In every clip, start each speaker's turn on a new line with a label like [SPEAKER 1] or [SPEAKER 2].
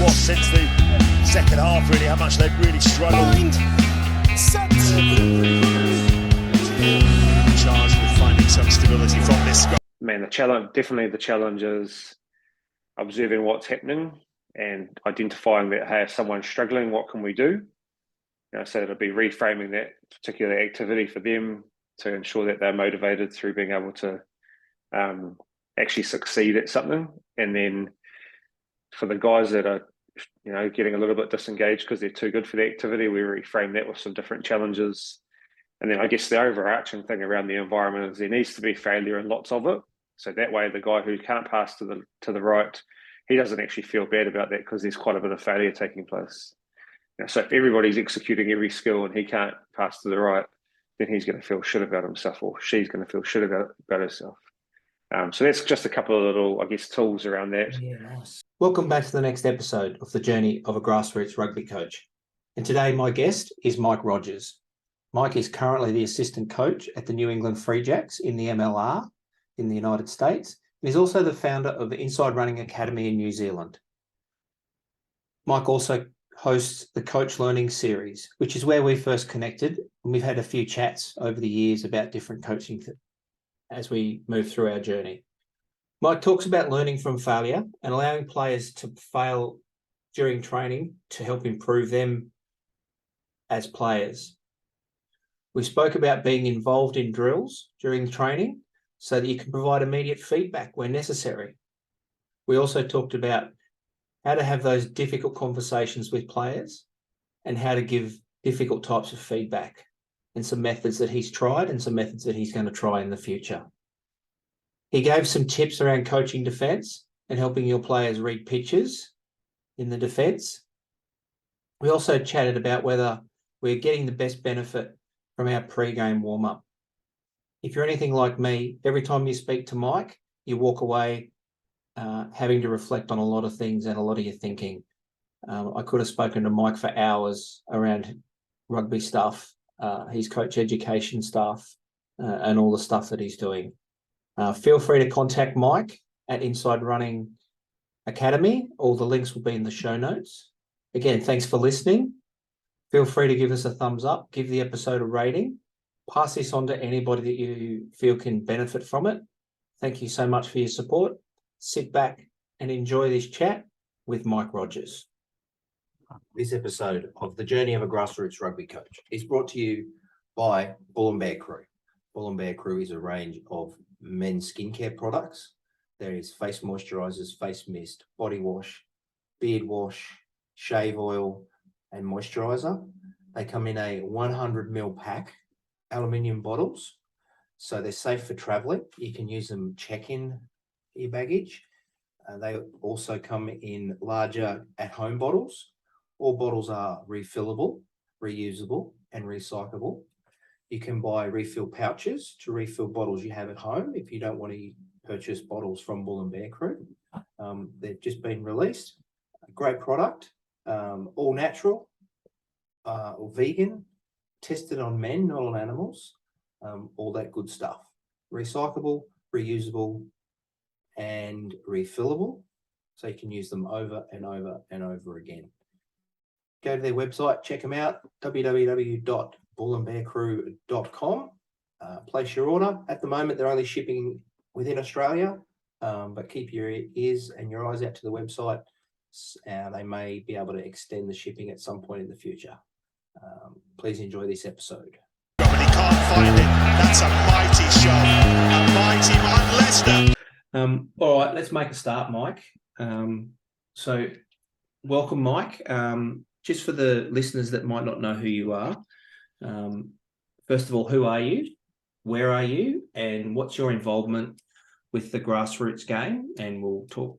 [SPEAKER 1] was since the second half, really, how much they've really struggled. Charged with finding some stability from this guy.
[SPEAKER 2] Man, the challenge is observing what's happening and identifying that, hey, if someone's struggling, what can we do? So it'll be reframing that particular activity for them to ensure that they're motivated through being able to actually succeed at something. And then for the guys that are, getting a little bit disengaged because they're too good for the activity, we reframe that with some different challenges. And then I guess the overarching thing around the environment is there needs to be failure and lots of it. So that way, the guy who can't pass to the right, he doesn't actually feel bad about that because there's quite a bit of failure taking place. So if everybody's executing every skill and he can't pass to the right, then he's going to feel shit about himself, or she's going to feel shit about herself. So that's just a couple of little, I guess, tools around that.
[SPEAKER 3] Yeah, nice. Welcome back to the next episode of the journey of a grassroots rugby coach. And today my guest is Mike Rogers. Mike is currently the assistant coach at the New England Free Jacks in the MLR in the United States, and is also the founder of the Inside Running Academy in New Zealand. Mike also hosts the Coach Learning Series, which is where we first connected, and we've had a few chats over the years about different coaching as we move through our journey. Mike talks about learning from failure and allowing players to fail during training to help improve them as players. We spoke about being involved in drills during training so that you can provide immediate feedback where necessary. We also talked about how to have those difficult conversations with players and how to give difficult types of feedback, and some methods that he's tried and some methods that he's going to try in the future. He gave some tips around coaching defence and helping your players read pictures in the defence. We also chatted about whether we're getting the best benefit from our pre-game warm-up. If you're anything like me, every time you speak to Mike, you walk away having to reflect on a lot of things and a lot of your thinking. I could have spoken to Mike for hours around rugby stuff, his coach education stuff, and all the stuff that he's doing. Feel free to contact Mike at Inside Running Academy. All the links will be in the show notes. Again, thanks for listening. Feel free to give us a thumbs up, give the episode a rating, pass this on to anybody that you feel can benefit from it. Thank you so much for your support. Sit back and enjoy this chat with Mike Rogers. This episode of The Journey of a Grassroots Rugby Coach is brought to you by Bull & Bear Crew. Bull & Bear Crew is a range of men's skincare products. There is face moisturizers, face mist, body wash, beard wash, shave oil, and moisturizer. They come in a 100ml pack, aluminium bottles, so they're safe for traveling. You can use them check-in your baggage. They also come in larger at-home bottles. All bottles are refillable, reusable, and recyclable. You can buy refill pouches to refill bottles you have at home if you don't want to purchase bottles from Bull & Bear Crew. They've just been released. A great product, all natural, or vegan, tested on men, not on animals, all that good stuff. Recyclable, reusable, and refillable, so you can use them over and over and over again. Go to their website, check them out, www.bullandbearcrew.com. Place your order. At the moment, they're only shipping within Australia, but keep your ears and your eyes out to the website. They may be able to extend the shipping at some point in the future. Please enjoy this episode.
[SPEAKER 1] He can't find it. That's a mighty shot. A mighty Mark Lester.
[SPEAKER 3] All right, let's make a start, Mike. So welcome, Mike. Just for the listeners that might not know who you are, first of all, who are you? Where are you? And what's your involvement with the grassroots game? And we'll talk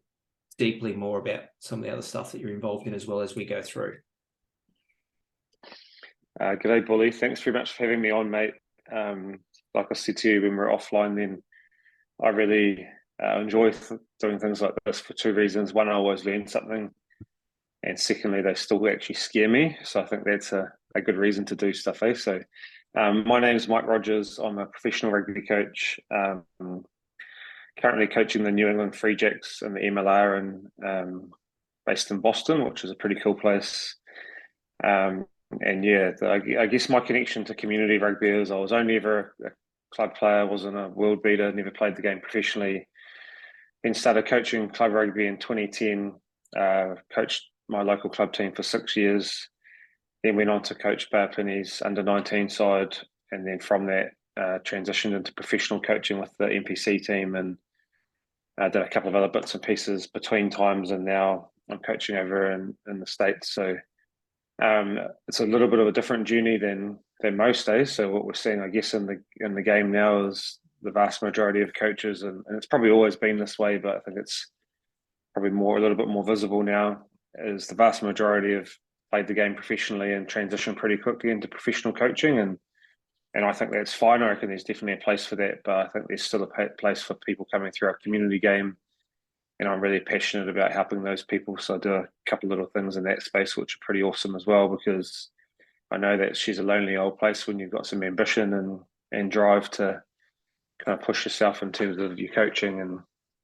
[SPEAKER 3] deeply more about some of the other stuff that you're involved in as well as we go through.
[SPEAKER 2] G'day, Bully. Thanks very much for having me on, mate. Like I said to you when we were offline, then I really enjoy doing things like this for two reasons. One, I always learn something. And secondly, they still actually scare me. So I think that's a good reason to do stuff, eh? So my name is Mike Rogers. I'm a professional rugby coach, currently coaching the New England Free Jacks in the MLR and based in Boston, which is a pretty cool place. And yeah, I guess my connection to community rugby is I was only ever a club player, wasn't a world beater, never played the game professionally. Then started coaching club rugby in 2010, coached my local club team for 6 years, then went on to coach Baapini's under-19 side, and then from that transitioned into professional coaching with the NPC team, and did a couple of other bits and pieces between times, and now I'm coaching over in the States. So it's a little bit of a different journey than most days. So what we're seeing, I guess, in the game now is the vast majority of coaches, and it's probably always been this way, but I think it's probably a little bit more visible now, is the vast majority have played the game professionally and transitioned pretty quickly into professional coaching, and I think that's fine. I reckon there's definitely a place for that, but I think there's still a place for people coming through our community game, and I'm really passionate about helping those people. So I do a couple of little things in that space, which are pretty awesome as well, because I know that she's a lonely old place when you've got some ambition and drive to kind of push yourself in terms of your coaching, and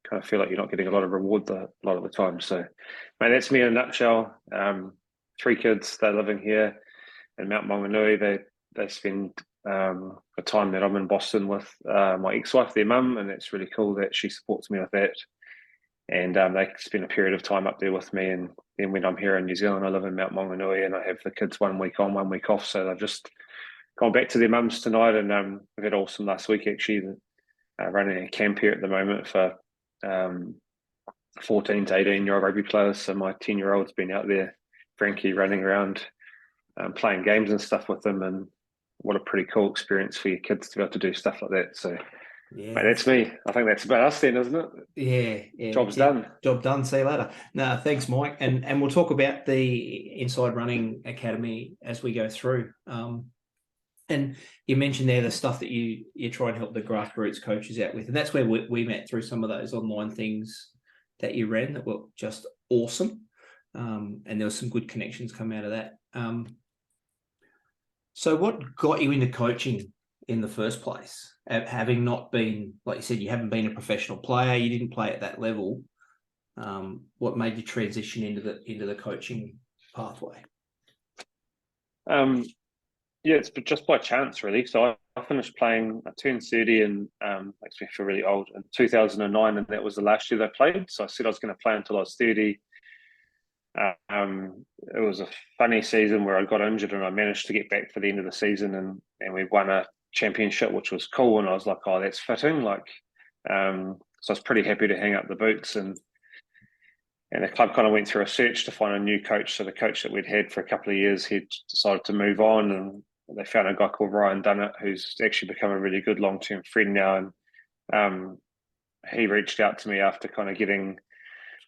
[SPEAKER 2] kind of feel like you're not getting a lot of reward a lot of the time. So, mate, that's me in a nutshell. 3 kids, they're living here in Mount Maunganui. They spend the time that I'm in Boston with my ex-wife, their mum, and it's really cool that she supports me with that. And they spend a period of time up there with me. And then when I'm here in New Zealand, I live in Mount Maunganui, and I have the kids 1 week on, 1 week off. So they've just gone back to their mums tonight, and we've had awesome last week, actually, running a camp here at the moment for 14 to 18-year-old rugby players. So my 10-year-old's been out there, Frankie, running around, playing games and stuff with them. And what a pretty cool experience for your kids to be able to do stuff like that. So, yeah, mate, that's me. I think that's about us then, isn't it?
[SPEAKER 3] Yeah.
[SPEAKER 2] Job's done.
[SPEAKER 3] Job done. See you later. No, thanks, Mike. And we'll talk about the Inside Running Academy as we go through. And you mentioned there the stuff that you try and help the grassroots coaches out with. And that's where we met through some of those online things that you ran that were just awesome. And there was some good connections come out of that. So what got you into coaching in the first place? Having not been, like you said, you haven't been a professional player, you didn't play at that level. What made you transition into the coaching pathway?
[SPEAKER 2] Yeah, it's just by chance, really. So I finished playing, I turned 30 and makes me feel really old, in 2009, and that was the last year I played. So I said I was going to play until I was 30. It was a funny season where I got injured, and I managed to get back for the end of the season, and we won a championship, which was cool. And I was like, oh, that's fitting. So I was pretty happy to hang up the boots, and the club kind of went through a search to find a new coach. So the coach that we'd had for a couple of years, he'd decided to move on, and they found a guy called Ryan Dunnett, who's actually become a really good long-term friend now. And he reached out to me after kind of getting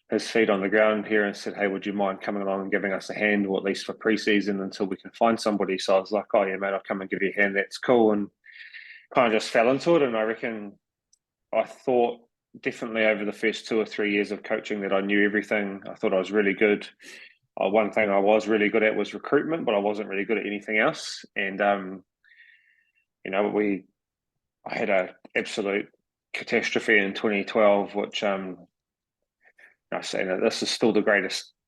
[SPEAKER 2] his feet on the ground here and said, hey, would you mind coming along and giving us a hand, or at least for pre-season until we can find somebody? So I was like, oh yeah, mate, I'll come and give you a hand. That's cool. And kind of just fell into it. And I reckon I thought definitely over the first 2 or 3 years of coaching that I knew everything. I thought I was really good. One thing I was really good at was recruitment, but I wasn't really good at anything else. And, I had an absolute catastrophe in 2012, which I say that this is still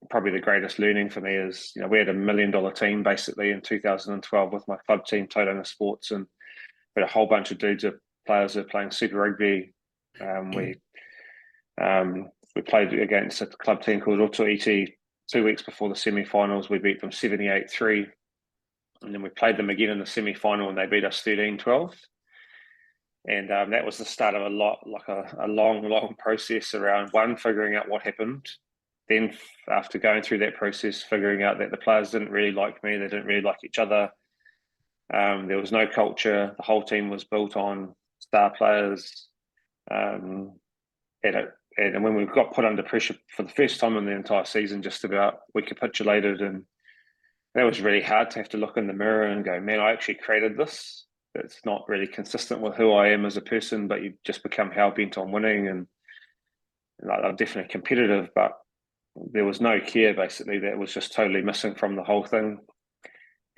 [SPEAKER 2] probably the greatest learning for me is, we had $1 million team basically in 2012 with my club team, Tauranga Sports, and we had a whole bunch of players that are playing Super Rugby. We played against a club team called Roto Iti 2 weeks before the semi-finals. We beat them 78-3. And then we played them again in the semi-final, and they beat us 13-12. And that was the start of a long process around, one, figuring out what happened. Then after going through that process, figuring out that the players didn't really like me. They didn't really like each other. There was no culture. The whole team was built on star players. And when we got put under pressure for the first time in the entire season, just about, we capitulated. And that was really hard to have to look in the mirror and go, man, I actually created this. It's not really consistent with who I am as a person, but you just become hell-bent on winning. And I'm definitely competitive, but there was no care, basically. That was just totally missing from the whole thing.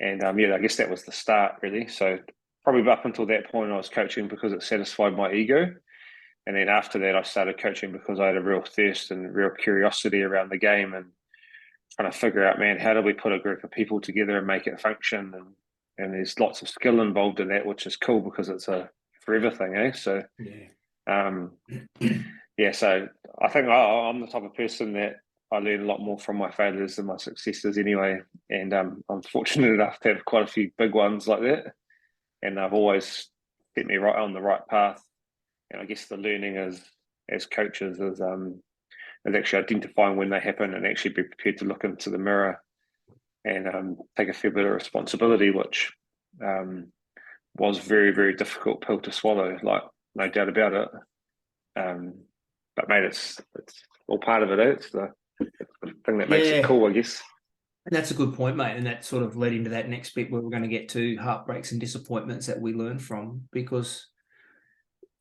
[SPEAKER 2] And I guess that was the start, really. So probably up until that point, I was coaching because it satisfied my ego. And then after that, I started coaching because I had a real thirst and real curiosity around the game. And trying to figure out, man, how do we put a group of people together and make it function? And there's lots of skill involved in that, which is cool because it's a forever thing, eh? So, so I think I'm the type of person that I learn a lot more from my failures than my successes anyway. And I'm fortunate enough to have quite a few big ones like that. And they've always set me right on the right path. And I guess the learning as coaches is actually identifying when they happen and actually be prepared to look into the mirror and take a fair bit of responsibility, which was very, very difficult pill to swallow, like no doubt about it. But mate, it's all part of it. It's the thing that makes it cool, I guess.
[SPEAKER 4] And that's a good point, mate. And that sort of led into that next bit where we're going to get to heartbreaks and disappointments that we learn from, because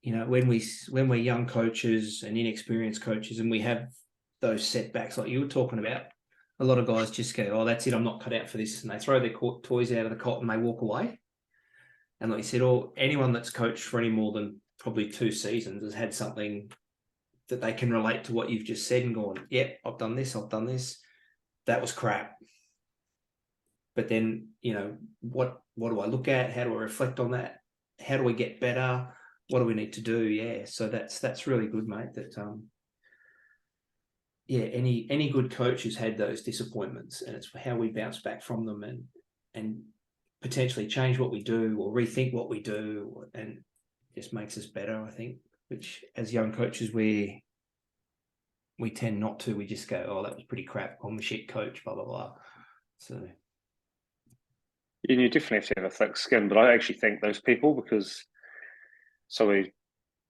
[SPEAKER 4] when we're young coaches and inexperienced coaches and we have those setbacks like you were talking about, a lot of guys just go, oh, that's it, I'm not cut out for this. And they throw their toys out of the cot and they walk away. And like you said, anyone that's coached for any more than probably 2 seasons has had something that they can relate to what you've just said and gone, yep, I've done this. That was crap. But then, what do I look at? How do I reflect on that? How do we get better? What do we need to do? Yeah. So that's really good, mate. That any good coach has had those disappointments, and it's how we bounce back from them and potentially change what we do or rethink what we do, and just makes us better, I think, which as young coaches we tend not to. We just go, oh, that was pretty crap, I'm a shit coach, blah, blah, blah. So
[SPEAKER 2] you definitely have to have a thick skin, but I actually thank those people because we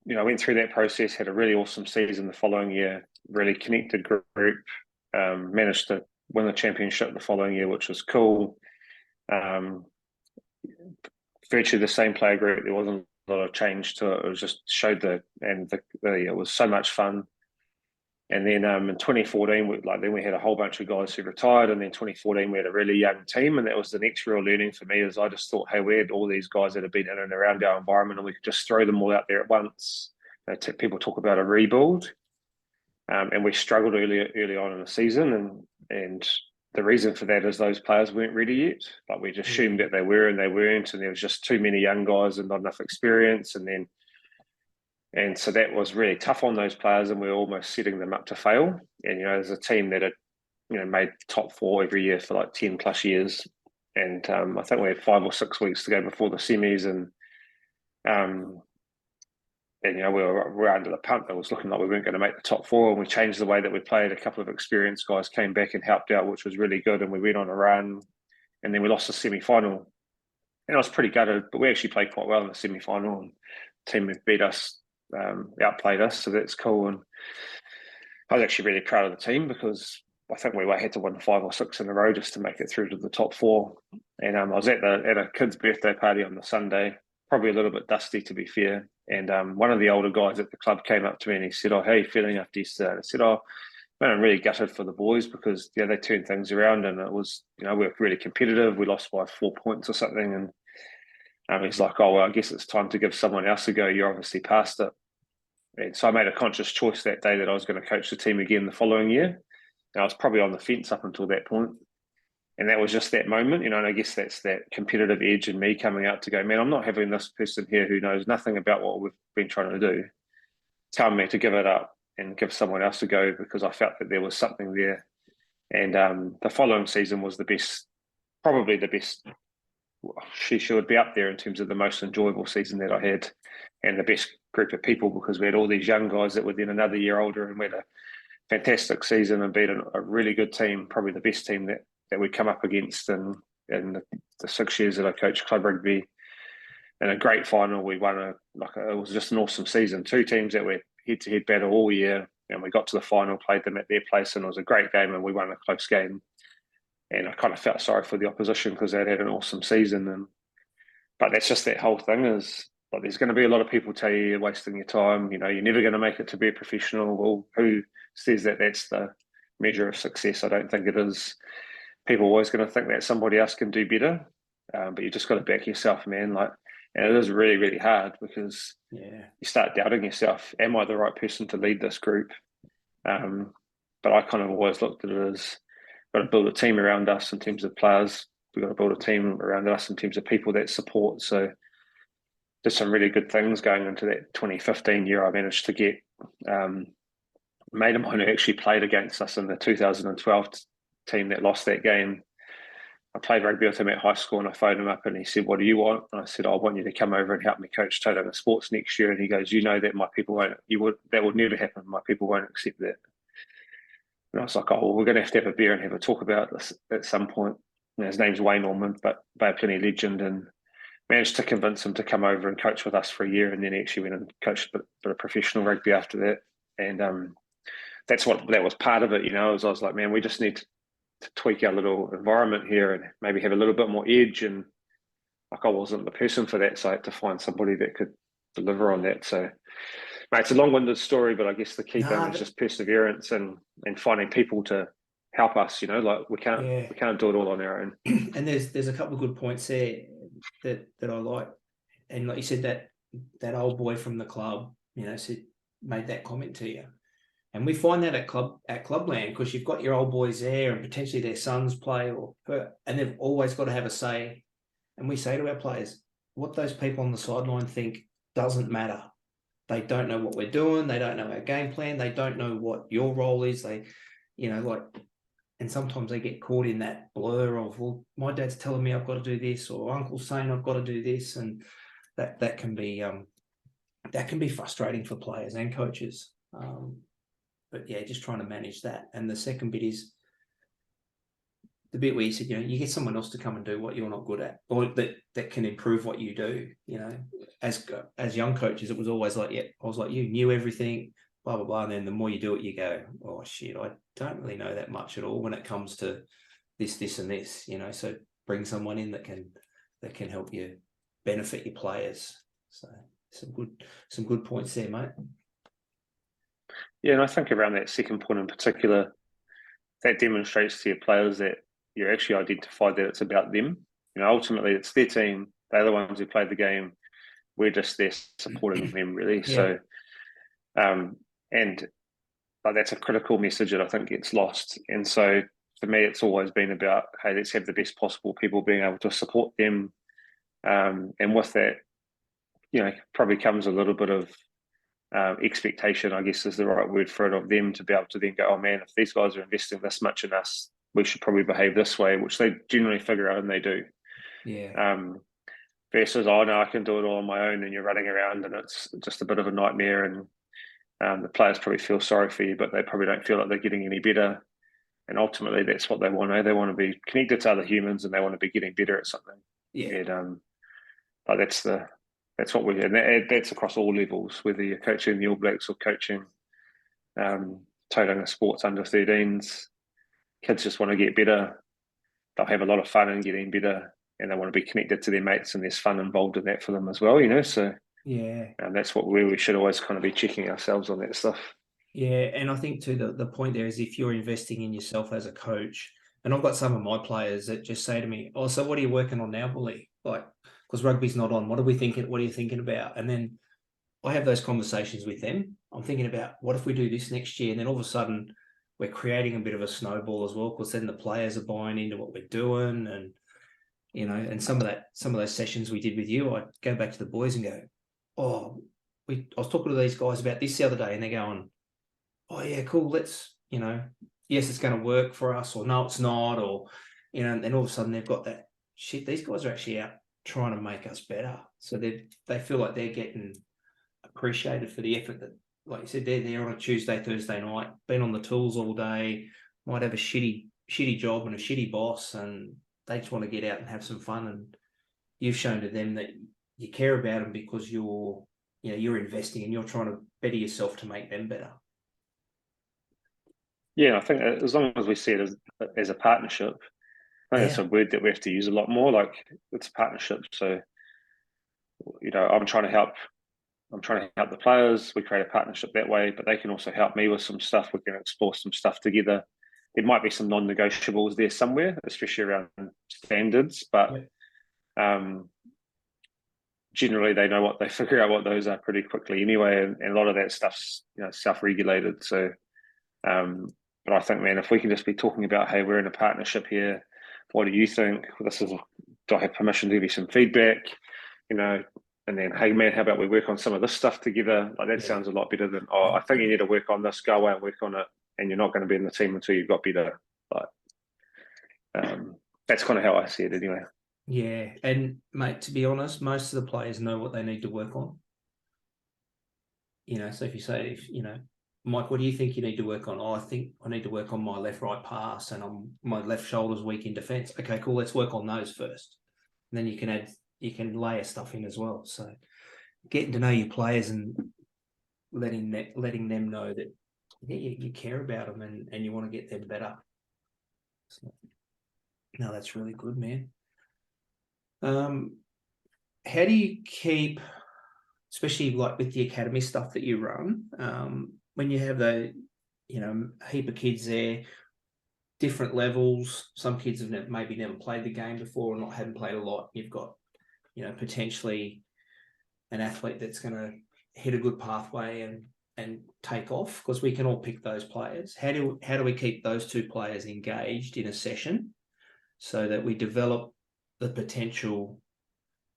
[SPEAKER 2] went through that process, had a really awesome season the following year, really connected group, managed to win the championship the following year, which was cool. Virtually the same player group. There wasn't a lot of change to it. It was just showed it was so much fun. And then in 2014, we had a whole bunch of guys who retired. And then 2014, we had a really young team. And that was the next real learning for me is I just thought, hey, we had all these guys that had been in and around our environment and we could just throw them all out there at once. People talk about a rebuild. And we struggled early on in the season. And the reason for that is those players weren't ready yet. Like we just assumed that they were and they weren't. And there was just too many young guys and not enough experience. And so that was really tough on those players, and we were almost setting them up to fail. And as a team that had made top 4 every year for like 10 plus years, and I think we had 5 or 6 weeks to go before the semis, and we were under the pump. It was looking like we weren't going to make the top 4, and we changed the way that we played. A couple of experienced guys came back and helped out, which was really good, and we went on a run, and then we lost the semi-final. And I was pretty gutted, but we actually played quite well in the semi-final, and the team that beat us outplayed us, so that's cool. And I was actually really proud of the team because I think we had to win 5 or 6 in a row just to make it through to the top 4. And I was at a kid's birthday party on the Sunday, probably a little bit dusty to be fair. And one of the older guys at the club came up to me and he said, "Oh, how are you feeling after yesterday?" And I said, "Oh, man, I'm really gutted for the boys because they turned things around and it was we were really competitive. We lost by 4 points or something." And he's like, "Oh, well, I guess it's time to give someone else a go. You're obviously past it." And so I made a conscious choice that day that I was going to coach the team again the following year. And I was probably on the fence up until that point. And that was just that moment, and I guess that's that competitive edge in me coming out to go, man, I'm not having this person here who knows nothing about what we've been trying to do tell me to give it up and give someone else a go, because I felt that there was something there. And the following season was the best, probably the best. She would be up there in terms of the most enjoyable season that I had, and the best group of people, because we had all these young guys that were then another year older, and we had a fantastic season and beat a really good team, probably the best team that we come up against in the 6 years that I coached club rugby. In a great final, we won it was just an awesome season. 2 teams that were head-to-head battle all year, and we got to the final, played them at their place, and it was a great game, and we won a close game. And I kind of felt sorry for the opposition because they'd had an awesome season. But that's just that whole thing is, like, there's going to be a lot of people tell you you're wasting your time. You're never going to make it to be a professional. Well, who says that that's the measure of success? I don't think it is. People are always going to think that somebody else can do better, but you just got to back yourself, man. And it is really, really hard because you start doubting yourself. Am I the right person to lead this group? But I kind of always looked at it as, got to build a team around us in terms of players. We've got to build a team around us in terms of people that support. So there's some really good things going into that 2015 year. I managed to get a mate of mine who actually played against us in the 2012 team that lost that game. I played rugby with him at high school, and I phoned him up and he said, "What do you want?" And I said, "I want you to come over and help me coach Tauranga Sports next year." And he goes, "You know that my people won't, that would never happen. My people won't accept that." And I was like, "Oh, well, we're going to have a beer and have a talk about this at some point." And his name's Wayne Ormond, but Bay of Plenty legend, and managed to convince him to come over and coach with us for a year. And then he actually went and coached a bit of professional rugby after that. And that was part of it, I was like, man, we just need to tweak our little environment here and maybe have a little bit more edge. And like, I wasn't the person for that, so I had to find somebody that could deliver on that. So, mate, it's a long-winded story, but I guess the key thing is just perseverance and finding people to help us. Like we can't do it all on our own.
[SPEAKER 4] And there's a couple of good points there that I like. And like you said, that old boy from the club, made that comment to you. And we find that at Clubland, because you've got your old boys there and potentially their sons play, and they've always got to have a say. And we say to our players, what those people on the sideline think doesn't matter. They don't know what we're doing. They don't know our game plan. They don't know what your role is. They, and sometimes they get caught in that blur of, well, my dad's telling me I've got to do this, or uncle's saying I've got to do this. And that can be frustrating for players and coaches. But yeah, just trying to manage that. And the second bit is the bit where you said, you get someone else to come and do what you're not good at, or that can improve what you do. As young coaches, it was always like, I was like, you knew everything, blah, blah, blah. And then the more you do it, you go, oh shit, I don't really know that much at all when it comes to this and this, so bring someone in that can help you benefit your players. So some good points there, mate.
[SPEAKER 2] Yeah, and I think around that second point in particular, that demonstrates to your players that you actually identify that it's about them. Ultimately, it's their team. They're the ones who play the game. We're just there supporting them, really. Yeah. So, and that's a critical message that I think gets lost. And so, for me, it's always been about, hey, let's have the best possible people, being able to support them. And with that, probably comes a little bit of expectation, I guess is the right word for it, of them to be able to then go, oh man, if these guys are investing this much in us, we should probably behave this way, which they generally figure out and they do.
[SPEAKER 4] Yeah.
[SPEAKER 2] Versus, oh no, I can do it all on my own, and you're running around and it's just a bit of a nightmare, and the players probably feel sorry for you, but they probably don't feel like they're getting any better. And ultimately, that's what they want. They want to be connected to other humans, and they want to be getting better at something.
[SPEAKER 4] Yeah.
[SPEAKER 2] And that's what we, and that's across all levels, whether you're coaching the All Blacks or coaching Tauranga Sports under 13s. Kids just want to get better. They'll have a lot of fun in getting better, and they want to be connected to their mates, and there's fun involved in that for them as well, So
[SPEAKER 4] yeah,
[SPEAKER 2] and that's where we should always kind of be checking ourselves on that stuff.
[SPEAKER 4] Yeah, and I think too the point there is, if you're investing in yourself as a coach, and I've got some of my players that just say to me, "Oh, so what are you working on now, Bully? Like, because rugby's not on. What are we thinking? What are you thinking about?" And then I have those conversations with them. I'm thinking about, what if we do this next year? And then all of a sudden, we're creating a bit of a snowball as well, because then the players are buying into what we're doing, and and some of those sessions we did with you, I go back to the boys and go, "Oh, I was talking to these guys about this the other day," and they're going, "Oh yeah, cool. Let's, yes, it's going to work for us," or "No, it's not," or, and then all of a sudden they've got that shit. These guys are actually out trying to make us better. So they feel like they're getting appreciated for the effort that, like you said, they're there on a Tuesday, Thursday night, been on the tools all day, might have a shitty job and a shitty boss, and they just want to get out and have some fun. And you've shown to them that you care about them, because you're investing and you're trying to better yourself to make them better.
[SPEAKER 2] Yeah, I think as long as we see it as a partnership, I think it's a word that we have to use a lot more. Like, it's a partnership. So, I'm trying to help the players. We create a partnership that way, but they can also help me with some stuff. We can explore some stuff together. There might be some non-negotiables there somewhere, especially around standards, but generally they figure out what those are pretty quickly anyway, and a lot of that stuff's self-regulated. So But I think, man, if we can just be talking about, hey, we're in a partnership here. What do you think? Do I have permission to give you some feedback? And then, hey, man, how about we work on some of this stuff together? Like that sounds a lot better than, I think you need to work on this. Go away and work on it, and you're not going to be in the team until you've got better. That's kind of how I see it, anyway.
[SPEAKER 4] Yeah, and mate, to be honest, most of the players know what they need to work on. So if you say, Mike, what do you think you need to work on? I think I need to work on my left-right pass and on my left shoulder's weak in defence. Okay, cool. Let's work on those first. And then you can layer stuff in as well. So getting to know your players and letting them know that you care about them and you want to get them better. So, no, that's really good, man. How do you keep, especially like with the academy stuff that you run, when you have a heap of kids there, different levels, some kids have maybe never played the game before or haven't played a lot. You've got, potentially an athlete that's going to hit a good pathway and take off, because we can all pick those players. How do we keep those two players engaged in a session so that we develop the potential,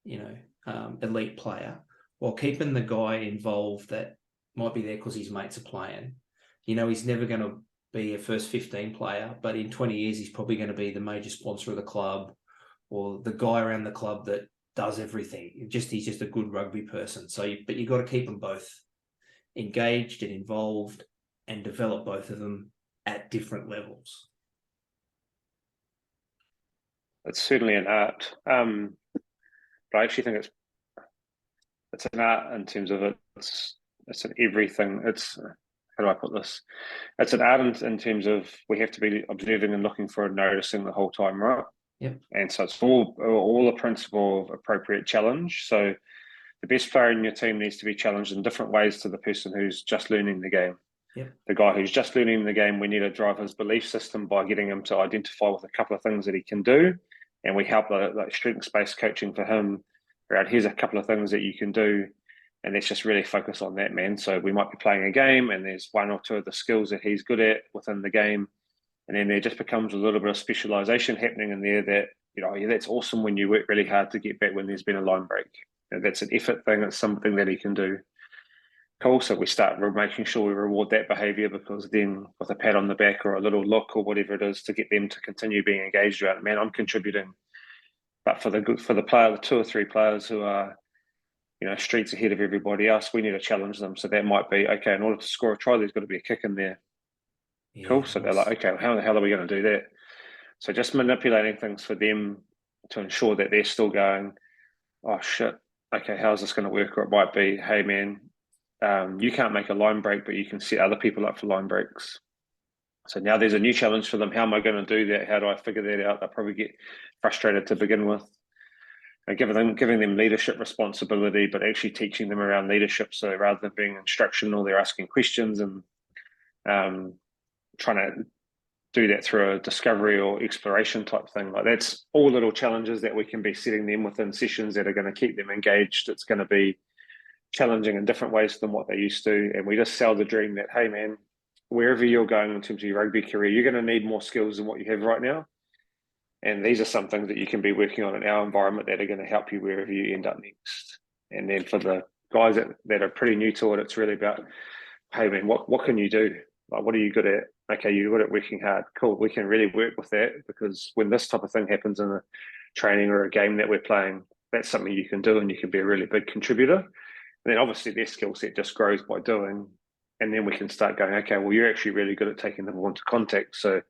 [SPEAKER 4] elite player, while keeping the guy involved that might be there because his mates are playing? He's never going to be a first 15 player, but in 20 years, he's probably going to be the major sponsor of the club or the guy around the club that does everything. He's just a good rugby person. But you've got to keep them both engaged and involved and develop both of them at different levels.
[SPEAKER 2] It's certainly an art. But I actually think it's an art in terms of it's an everything. How do I put this? It's an art in terms of we have to be observing and looking for and noticing the whole time, right?
[SPEAKER 4] Yep.
[SPEAKER 2] And so it's all a principle of appropriate challenge. So the best player in your team needs to be challenged in different ways to the person who's just learning the game.
[SPEAKER 4] Yep.
[SPEAKER 2] The guy who's just learning the game, we need to drive his belief system by getting him to identify with a couple of things that he can do. And we help like strengths-based coaching for him around, here's a couple of things that you can do. And let's just really focus on that, man. So we might be playing a game and there's one or two of the skills that he's good at within the game. And then there just becomes a little bit of specialization happening in there that, that's awesome when you work really hard to get back when there's been a line break. And that's an effort thing. It's something that he can do. Cool. So we start making sure we reward that behavior, because then with a pat on the back or a little look or whatever it is to get them to continue being engaged around it, man, I'm contributing. But for the player, the two or three players who are, streets ahead of everybody else, we need to challenge them. So that might be, okay, in order to score a try, there's got to be a kick in there. Yeah, cool. So they're like, okay, how the hell are we going to do that? So just manipulating things for them to ensure that they're still going, oh shit, okay, how's this going to work? Or it might be, hey man, you can't make a line break, but you can set other people up for line breaks. So now there's a new challenge for them. How am I going to do that? How do I figure that out? They'll probably get frustrated to begin with. Giving them leadership responsibility, but actually teaching them around leadership. So rather than being instructional, they're asking questions and trying to do that through a discovery or exploration type thing. Like that's all little challenges that we can be setting them within sessions that are going to keep them engaged. It's going to be challenging in different ways than what they used to. And we just sell the dream that, hey man, wherever you're going in terms of your rugby career, you're going to need more skills than what you have right now. And these are some things that you can be working on in our environment that are going to help you wherever you end up next. And then for the guys that are pretty new to it, it's really about, hey man, what can you do? Like, what are you good at? Okay, you're good at working hard. Cool. We can really work with that, because when this type of thing happens in a training or a game that we're playing, that's something you can do and you can be a really big contributor. And then obviously their skill set just grows by doing. And then we can start going, okay, well, you're actually really good at taking the ball into contact. So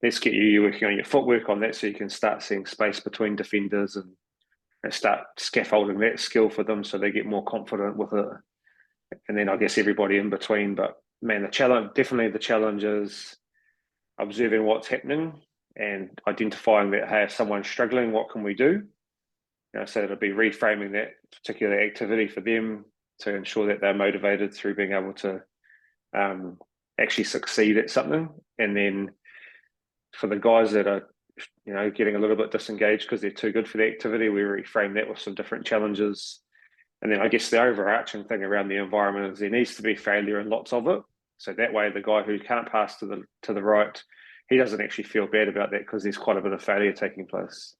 [SPEAKER 2] let's get you working on your footwork on that, so you can start seeing space between defenders and start scaffolding that skill for them so they get more confident with it. And then I guess everybody in between. But man, the challenge is observing what's happening and identifying that, hey, if someone's struggling, what can we do? So it'll be reframing that particular activity for them to ensure that they're motivated through being able to actually succeed at something. And then for the guys that are, getting a little bit disengaged because they're too good for the activity, we reframe that with some different challenges. And then I guess the overarching thing around the environment is there needs to be failure and lots of it. So that way, the guy who can't pass to the right, he doesn't actually feel bad about that because there's quite a bit of failure taking place.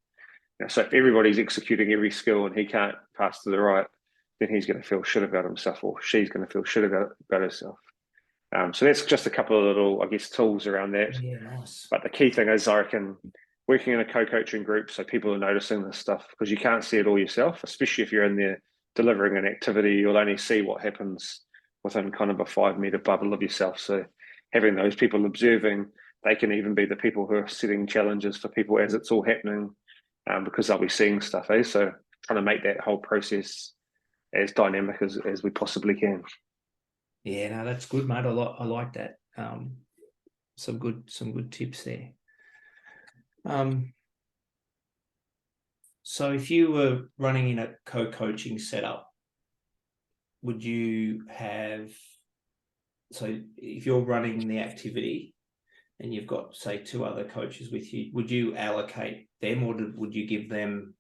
[SPEAKER 2] So if everybody's executing every skill and he can't pass to the right, then he's going to feel shit about himself, or she's going to feel shit about herself. So that's just a couple of little, I guess, tools around that.
[SPEAKER 4] Yeah, nice.
[SPEAKER 2] But the key thing is, I reckon, working in a co-coaching group so people are noticing this stuff, because you can't see it all yourself, especially if you're in there delivering an activity. You'll only see what happens within kind of a 5 meter bubble of yourself. So having those people observing, they can even be the people who are setting challenges for people as it's all happening, because they'll be seeing stuff. So trying to make that whole process as dynamic as we possibly can.
[SPEAKER 4] Yeah, no, that's good, mate. I like that. Some good tips there. So if you were running in a co-coaching setup, would you have, so if you're running the activity and you've got, say, 2 other coaches with you, would you allocate them, or would you give them,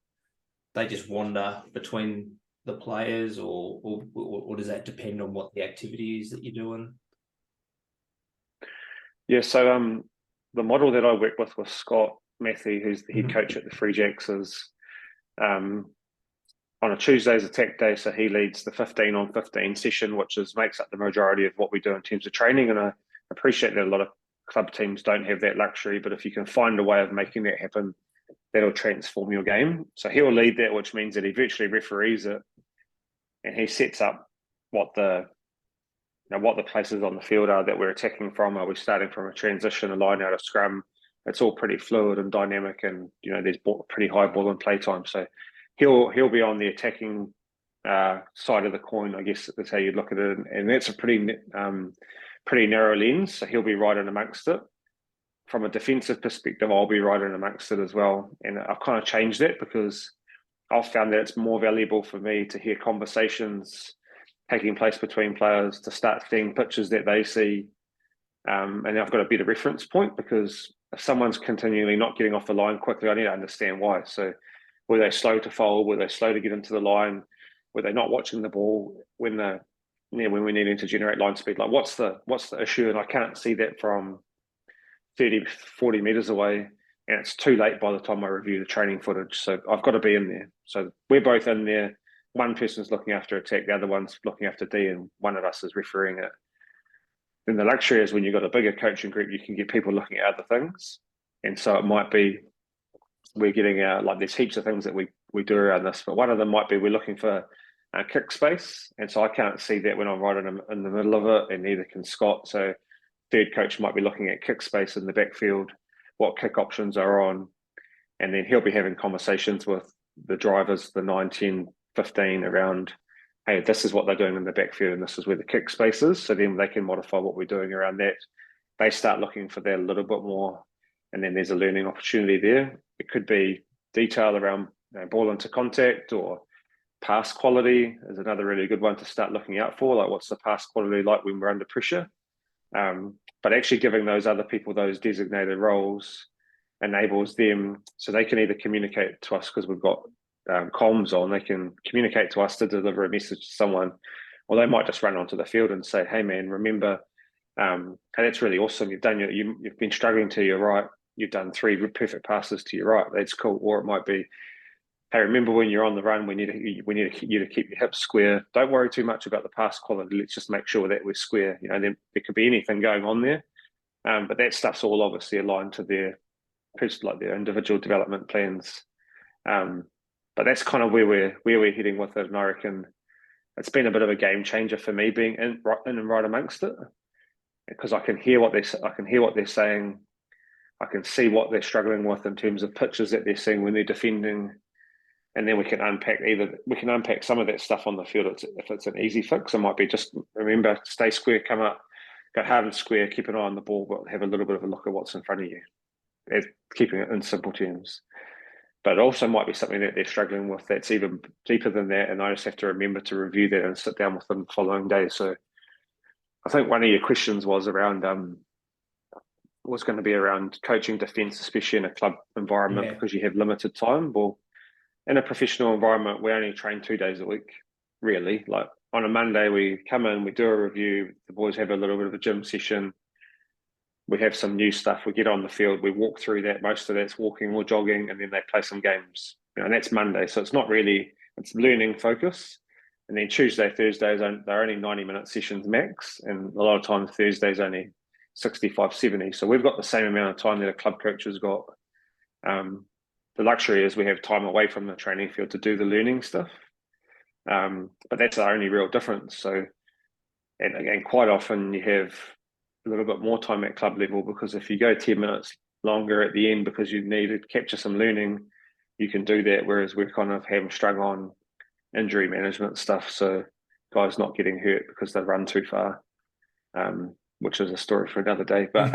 [SPEAKER 4] they just wander between the players, or does that depend on what the activity is that you're doing?
[SPEAKER 2] Yeah, so the model that I work with Scott Matthew, who's the head coach at the Free Jacks, is on a Tuesday's attack day. So he leads the 15 on 15 session, which makes up the majority of what we do in terms of training. And I appreciate that a lot of club teams don't have that luxury, but if you can find a way of making that happen, that'll transform your game. So he'll lead that, which means that he virtually referees it, and he sets up what the places on the field are that we're attacking from. Are we starting from a transition, a line out, of scrum? It's all pretty fluid and dynamic, and there's pretty high ball and play time. So he'll be on the attacking side of the coin, I guess that's how you'd look at it, and that's a pretty narrow lens. So he'll be right in amongst it. From a defensive perspective, I'll be right in amongst it as well. And I've kind of changed that because I've found that it's more valuable for me to hear conversations taking place between players, to start seeing pictures that they see. And I've got a better reference point, because if someone's continually not getting off the line quickly, I need to understand why. So were they slow to fold? Were they slow to get into the line? Were they not watching the ball when we're needing to generate line speed? Like, what's the issue? And I can't see that from 30, 40 meters away, and it's too late by the time I review the training footage. So I've got to be in there. So we're both in there. One person's looking after attack, the other one's looking after D, and one of us is refereeing it. Then the luxury is when you've got a bigger coaching group, you can get people looking at other things. And so it might be we're getting like there's heaps of things that we do around this, but one of them might be we're looking for a kick space. And so I can't see that when I'm right in the middle of it, and neither can Scott. So third coach might be looking at kick space in the backfield, what kick options are on, and then he'll be having conversations with the drivers, the 9, 10, 15 around, hey, this is what they're doing in the backfield and this is where the kick space is. So then they can modify what we're doing around that. They start looking for that a little bit more, and then there's a learning opportunity there. It could be detail around ball into contact, or pass quality is another really good one to start looking out for. Like, what's the pass quality like when we're under pressure? But actually giving those other people those designated roles enables them, so they can either communicate to us, because we've got comms on, they can communicate to us to deliver a message to someone, or they might just run onto the field and say, hey man, remember, hey, that's really awesome, you've been struggling to your right, you've done 3 perfect passes to your right, that's cool. Or it might be, hey, remember when you're on the run, we need you to keep your hips square. Don't worry too much about the pass quality. Let's just make sure that we're square. Then there could be anything going on there, but that stuff's all obviously aligned to their individual development plans. But that's kind of where we're heading with it, and I reckon it's been a bit of a game changer for me being in and right amongst it, because I can hear what they're saying. I can see what they're struggling with in terms of pitches that they're seeing when they're defending. And then we can unpack some of that stuff on the field. If it's an easy fix, it might be just remember, stay square, come up, go hard and square, keep an eye on the ball, but have a little bit of a look at what's in front of you. Keeping it in simple terms. But it also might be something that they're struggling with that's even deeper than that, and I just have to remember to review that and sit down with them the following day. So I think one of your questions was around going to be around coaching defence, especially in a club environment, because you have limited time. Well, in a professional environment, we only train 2 days a week, really. Like, on a Monday, we come in, we do a review. The boys have a little bit of a gym session. We have some new stuff. We get on the field. We walk through that. Most of that's walking or jogging, and then they play some games. And that's Monday. So it's not really, it's learning focus. And then Tuesday, Thursdays, they're only 90-minute sessions max. And a lot of times Thursday's only 65, 70. So we've got the same amount of time that a club coach has got. The luxury is we have time away from the training field to do the learning stuff. But that's the only real difference. So, and quite often you have a little bit more time at club level, because if you go 10 minutes longer at the end because you need to capture some learning, you can do that. Whereas we're kind of hamstrung on injury management stuff. So guys not getting hurt because they run too far, which is a story for another day. But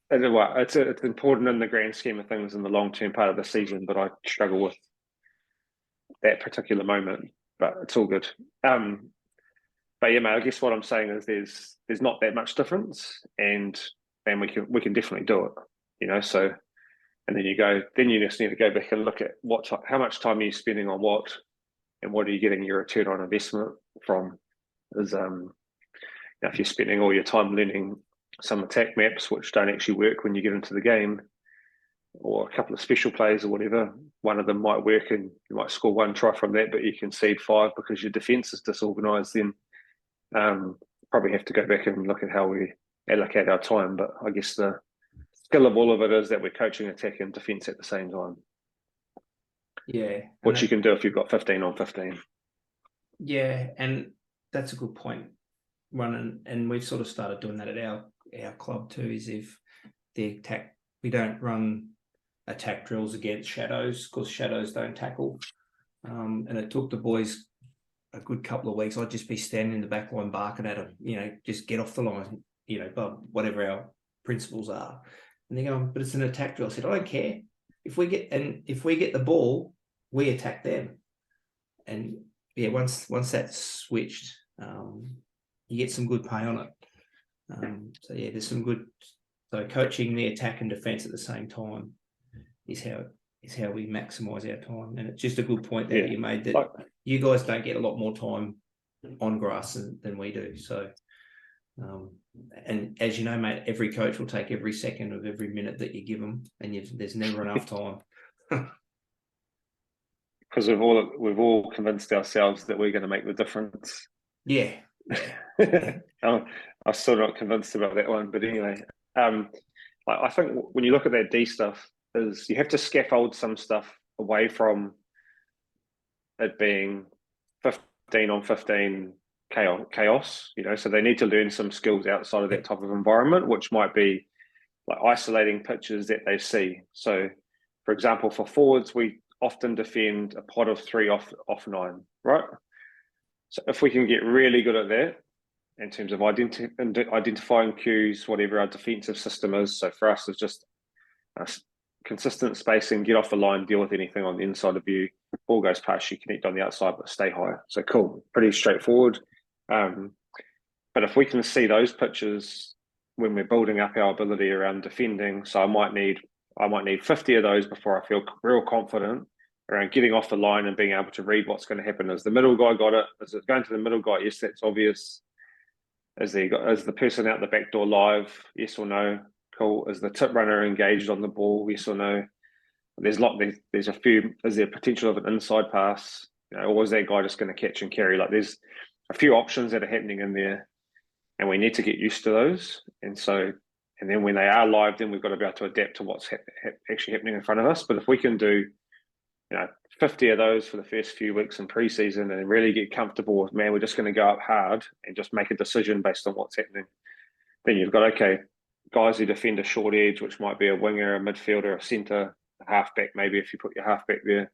[SPEAKER 2] it's important in the grand scheme of things in the long-term part of the season, but I struggle with that particular moment, but it's all good. But yeah, mate, I guess what I'm saying is there's not that much difference, and we can definitely do it, so, and then you just need to go back and look at how much time are you spending on what, and what are you getting your return on investment from. Is if you're spending all your time learning some attack maps which don't actually work when you get into the game, or a couple of special plays or whatever, one of them might work and you might score one try from that, but you concede 5 because your defence is disorganised, then probably have to go back and look at how we allocate our time. But I guess the skill of all of it is that we're coaching attack and defence at the same time.
[SPEAKER 4] Yeah.
[SPEAKER 2] Which you can do if you've got 15 on 15. Yeah,
[SPEAKER 4] and that's a good point, running, and we've sort of started doing that at our club too, is if the attack, we don't run attack drills against shadows because shadows don't tackle. And it took the boys a good couple of weeks. I'd just be standing in the back line barking at them, just get off the line, but whatever our principles are. And they're going, but it's an attack drill. I said, I don't care. If we get the ball, we attack them. And yeah, once that's switched, you get some good pay on it. So yeah, there's some good. So coaching the attack and defence at the same time is how we maximise our time. And it's just a good point that you made, that you guys don't get a lot more time on grass than we do. So, and as you know, mate, every coach will take every second of every minute that you give them, and there's never enough time.
[SPEAKER 2] Because we've all convinced ourselves that we're going to make the difference.
[SPEAKER 4] Yeah.
[SPEAKER 2] I'm still not convinced about that one, but anyway, I think when you look at that D stuff, is you have to scaffold some stuff away from it being 15 on 15 chaos, so they need to learn some skills outside of that type of environment, which might be like isolating pitches that they see. So, for example, for forwards, we often defend a pod of 3 off 9, right? So if we can get really good at that in terms of identifying cues, whatever our defensive system is. So for us, it's just consistent spacing, get off the line, deal with anything on the inside of you. Ball goes past you, connect on the outside, but stay high. So cool, pretty straightforward. But if we can see those pitches when we're building up our ability around defending, so I might need 50 of those before I feel real confident around getting off the line and being able to read what's going to happen. Is the middle guy got it? Is it going to the middle guy? Yes, that's obvious. Is the person out the back door live? Yes or no? Cool. Is the tip runner engaged on the ball? Yes or no? There's a few. Is there potential of an inside pass? Or is that guy just going to catch and carry? Like there's a few options that are happening in there, and we need to get used to those. And then when they are live, then we've got to be able to adapt to what's actually happening in front of us. But if we can do 50 of those for the first few weeks in pre-season and really get comfortable with, man, we're just going to go up hard and just make a decision based on what's happening. Then you've got, guys who defend a short edge, which might be a winger, a midfielder, a centre, a halfback, maybe if you put your halfback there.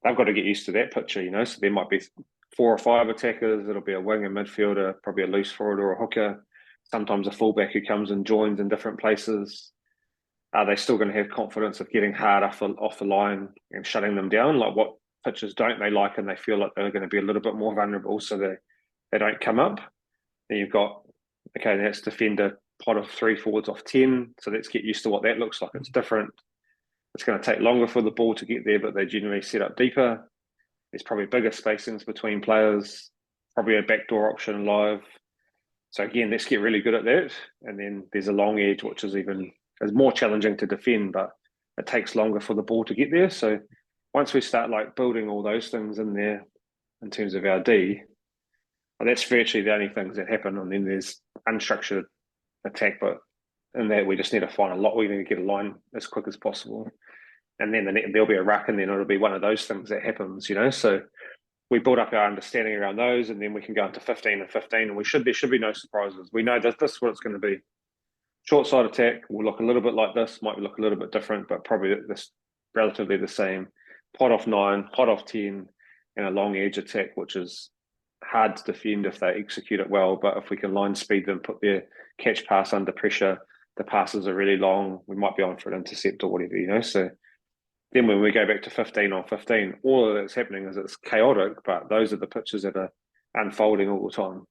[SPEAKER 2] They've got to get used to that picture, So there might be 4 or 5 attackers. It'll be a winger, midfielder, probably a loose forward or a hooker. Sometimes a fullback who comes and joins in different places. Are they still going to have confidence of getting hard off the line and shutting them down? Like what pitches don't they like, and they feel like they're going to be a little bit more vulnerable, so they don't come up? Then you've got, let's defend a pot of 3 forwards off 10. So let's get used to what that looks like. It's different. It's going to take longer for the ball to get there, but they generally set up deeper. There's probably bigger spacings between players, probably a backdoor option live. So again, let's get really good at that. And then there's a long edge, which is more challenging to defend, but it takes longer for the ball to get there. So once we start like building all those things in there in terms of our D, that's virtually the only things that happen. And then there's unstructured attack, but in that we just need to find we need to get a line as quick as possible. And then there'll be a ruck, and then it'll be one of those things that happens, So we build up our understanding around those, and then we can go into 15 and 15, and there should be no surprises. We know that this is what it's going to be. Short side attack will look a little bit like this, might look a little bit different, but probably this relatively the same. Pot off 9, pot off 10, and a long edge attack, which is hard to defend if they execute it well. But if we can line speed them, put their catch pass under pressure, the passes are really long, we might be on for an intercept or whatever, So then when we go back to 15 on 15, all that's happening is it's chaotic, but those are the pitches that are unfolding all the time.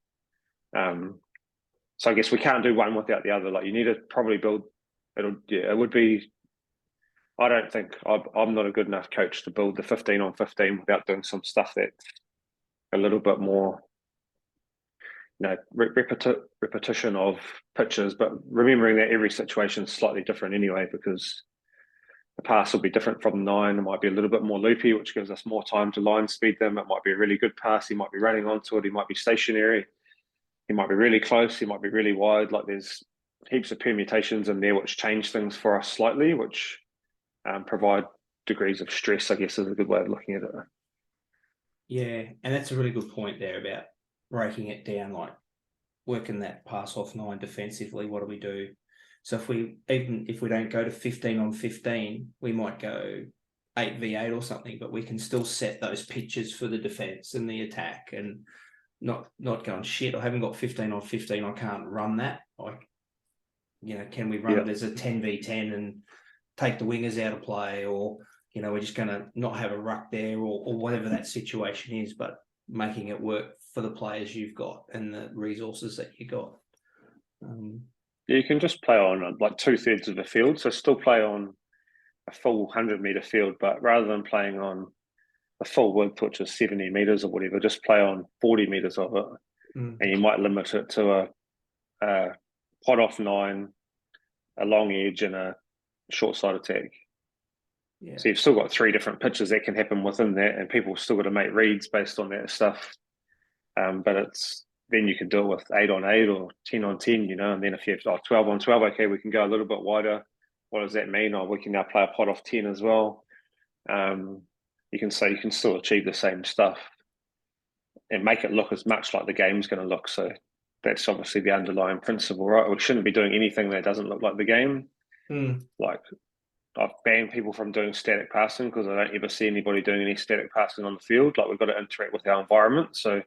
[SPEAKER 2] So I guess we can't do one without the other. Like you need to probably build. It would be. I don't think I'm not a good enough coach to build the 15 on 15 without doing some stuff that's a little bit more, repetition of pitches. But remembering that every situation is slightly different anyway, because the pass will be different from 9. It might be a little bit more loopy, which gives us more time to line speed them. It might be a really good pass. He might be running onto it. He might be stationary. He might be really close. He might be really wide. Like there's heaps of permutations in there which change things for us slightly, which provide degrees of stress, I guess, is a good way of looking at it.
[SPEAKER 4] Yeah, and that's a really good point there about breaking it down, like working that pass off 9 defensively. What do we do? So if we don't go to 15 on 15, we might go 8v8 or something, but we can still set those pitches for the defense and the attack, and not going shit. I haven't got 15 on 15. I can't run that. Can we run it as a 10v10 and take the wingers out of play, or we're just going to not have a ruck there, or whatever that situation is, but making it work for the players you've got and the resources that you got.
[SPEAKER 2] You can just play on like 2/3 of the field, so still play on a full 100-meter field, but rather than playing on a full width, which is 70 meters or whatever, just play on 40 meters of it, and you might limit it to a pot off 9, a long edge, and a short side attack. Yeah. So you've still got 3 different pitches that can happen within that, and people still got to make reads based on that stuff. But then you can do it with 8 on 8 or 10 on 10, and then if you have 12 on 12, okay, we can go a little bit wider. What does that mean? We can now play a pot off 10 as well. You can still achieve the same stuff and make it look as much like the game's going to look. So that's obviously the underlying principle, right? We shouldn't be doing anything that doesn't look like the game. Like I've banned people from doing static passing because I don't ever see anybody doing any static passing on the field. Like we've got to interact with our environment. So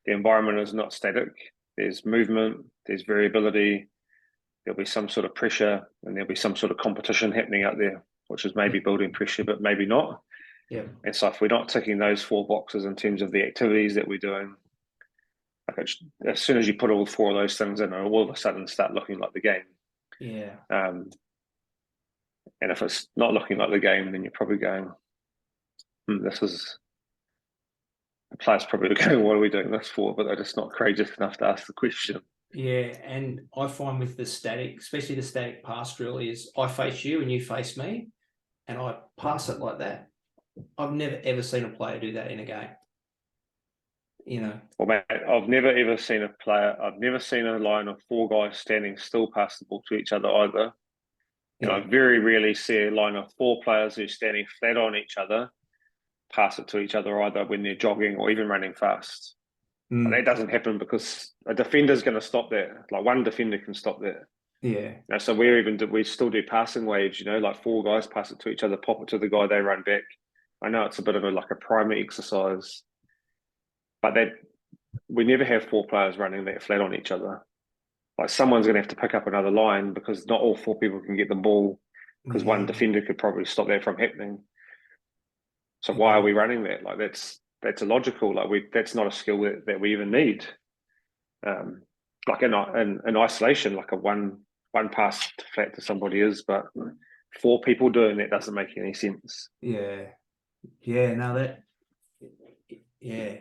[SPEAKER 2] the environment is not static. There's movement, there's variability, there'll be some sort of pressure, and there'll be some sort of competition happening out there, which is maybe building pressure, but maybe not.
[SPEAKER 4] Yeah.
[SPEAKER 2] And so if we're not ticking those 4 boxes in terms of the activities that we're doing, as soon as you put all 4 of those things in, it'll all of a sudden start looking like the game.
[SPEAKER 4] Yeah.
[SPEAKER 2] And if it's not looking like the game, then you're probably going, the players probably going, what are we doing this for? But they're just not courageous enough to ask the question.
[SPEAKER 4] Yeah, and I find with the static, especially the static pass drill, is I face you and you face me, and I pass it like that. I've never ever seen a player do that in a game.
[SPEAKER 2] Well, mate, I've never ever seen I've never seen a line of 4 guys standing still pass the ball to each other either. And I very rarely see a line of 4 players who's standing flat on each other pass it to each other either when they're jogging or even running fast. That doesn't happen because a defender's going to stop that. Like one defender can stop that.
[SPEAKER 4] Yeah.
[SPEAKER 2] So we still do passing waves, like 4 guys pass it to each other, pop it to the guy, they run back. I know it's a bit of a primer exercise, but we never have 4 players running that flat on each other. Like someone's going to have to pick up another line because not all 4 people can get the ball because one defender could probably stop that from happening. So why are we running that? Like that's illogical. Like that's not a skill that we even need. Like in isolation, like a one pass flat to somebody is, but 4 people doing that doesn't make any sense.
[SPEAKER 4] Yeah. Yeah. No, Yeah,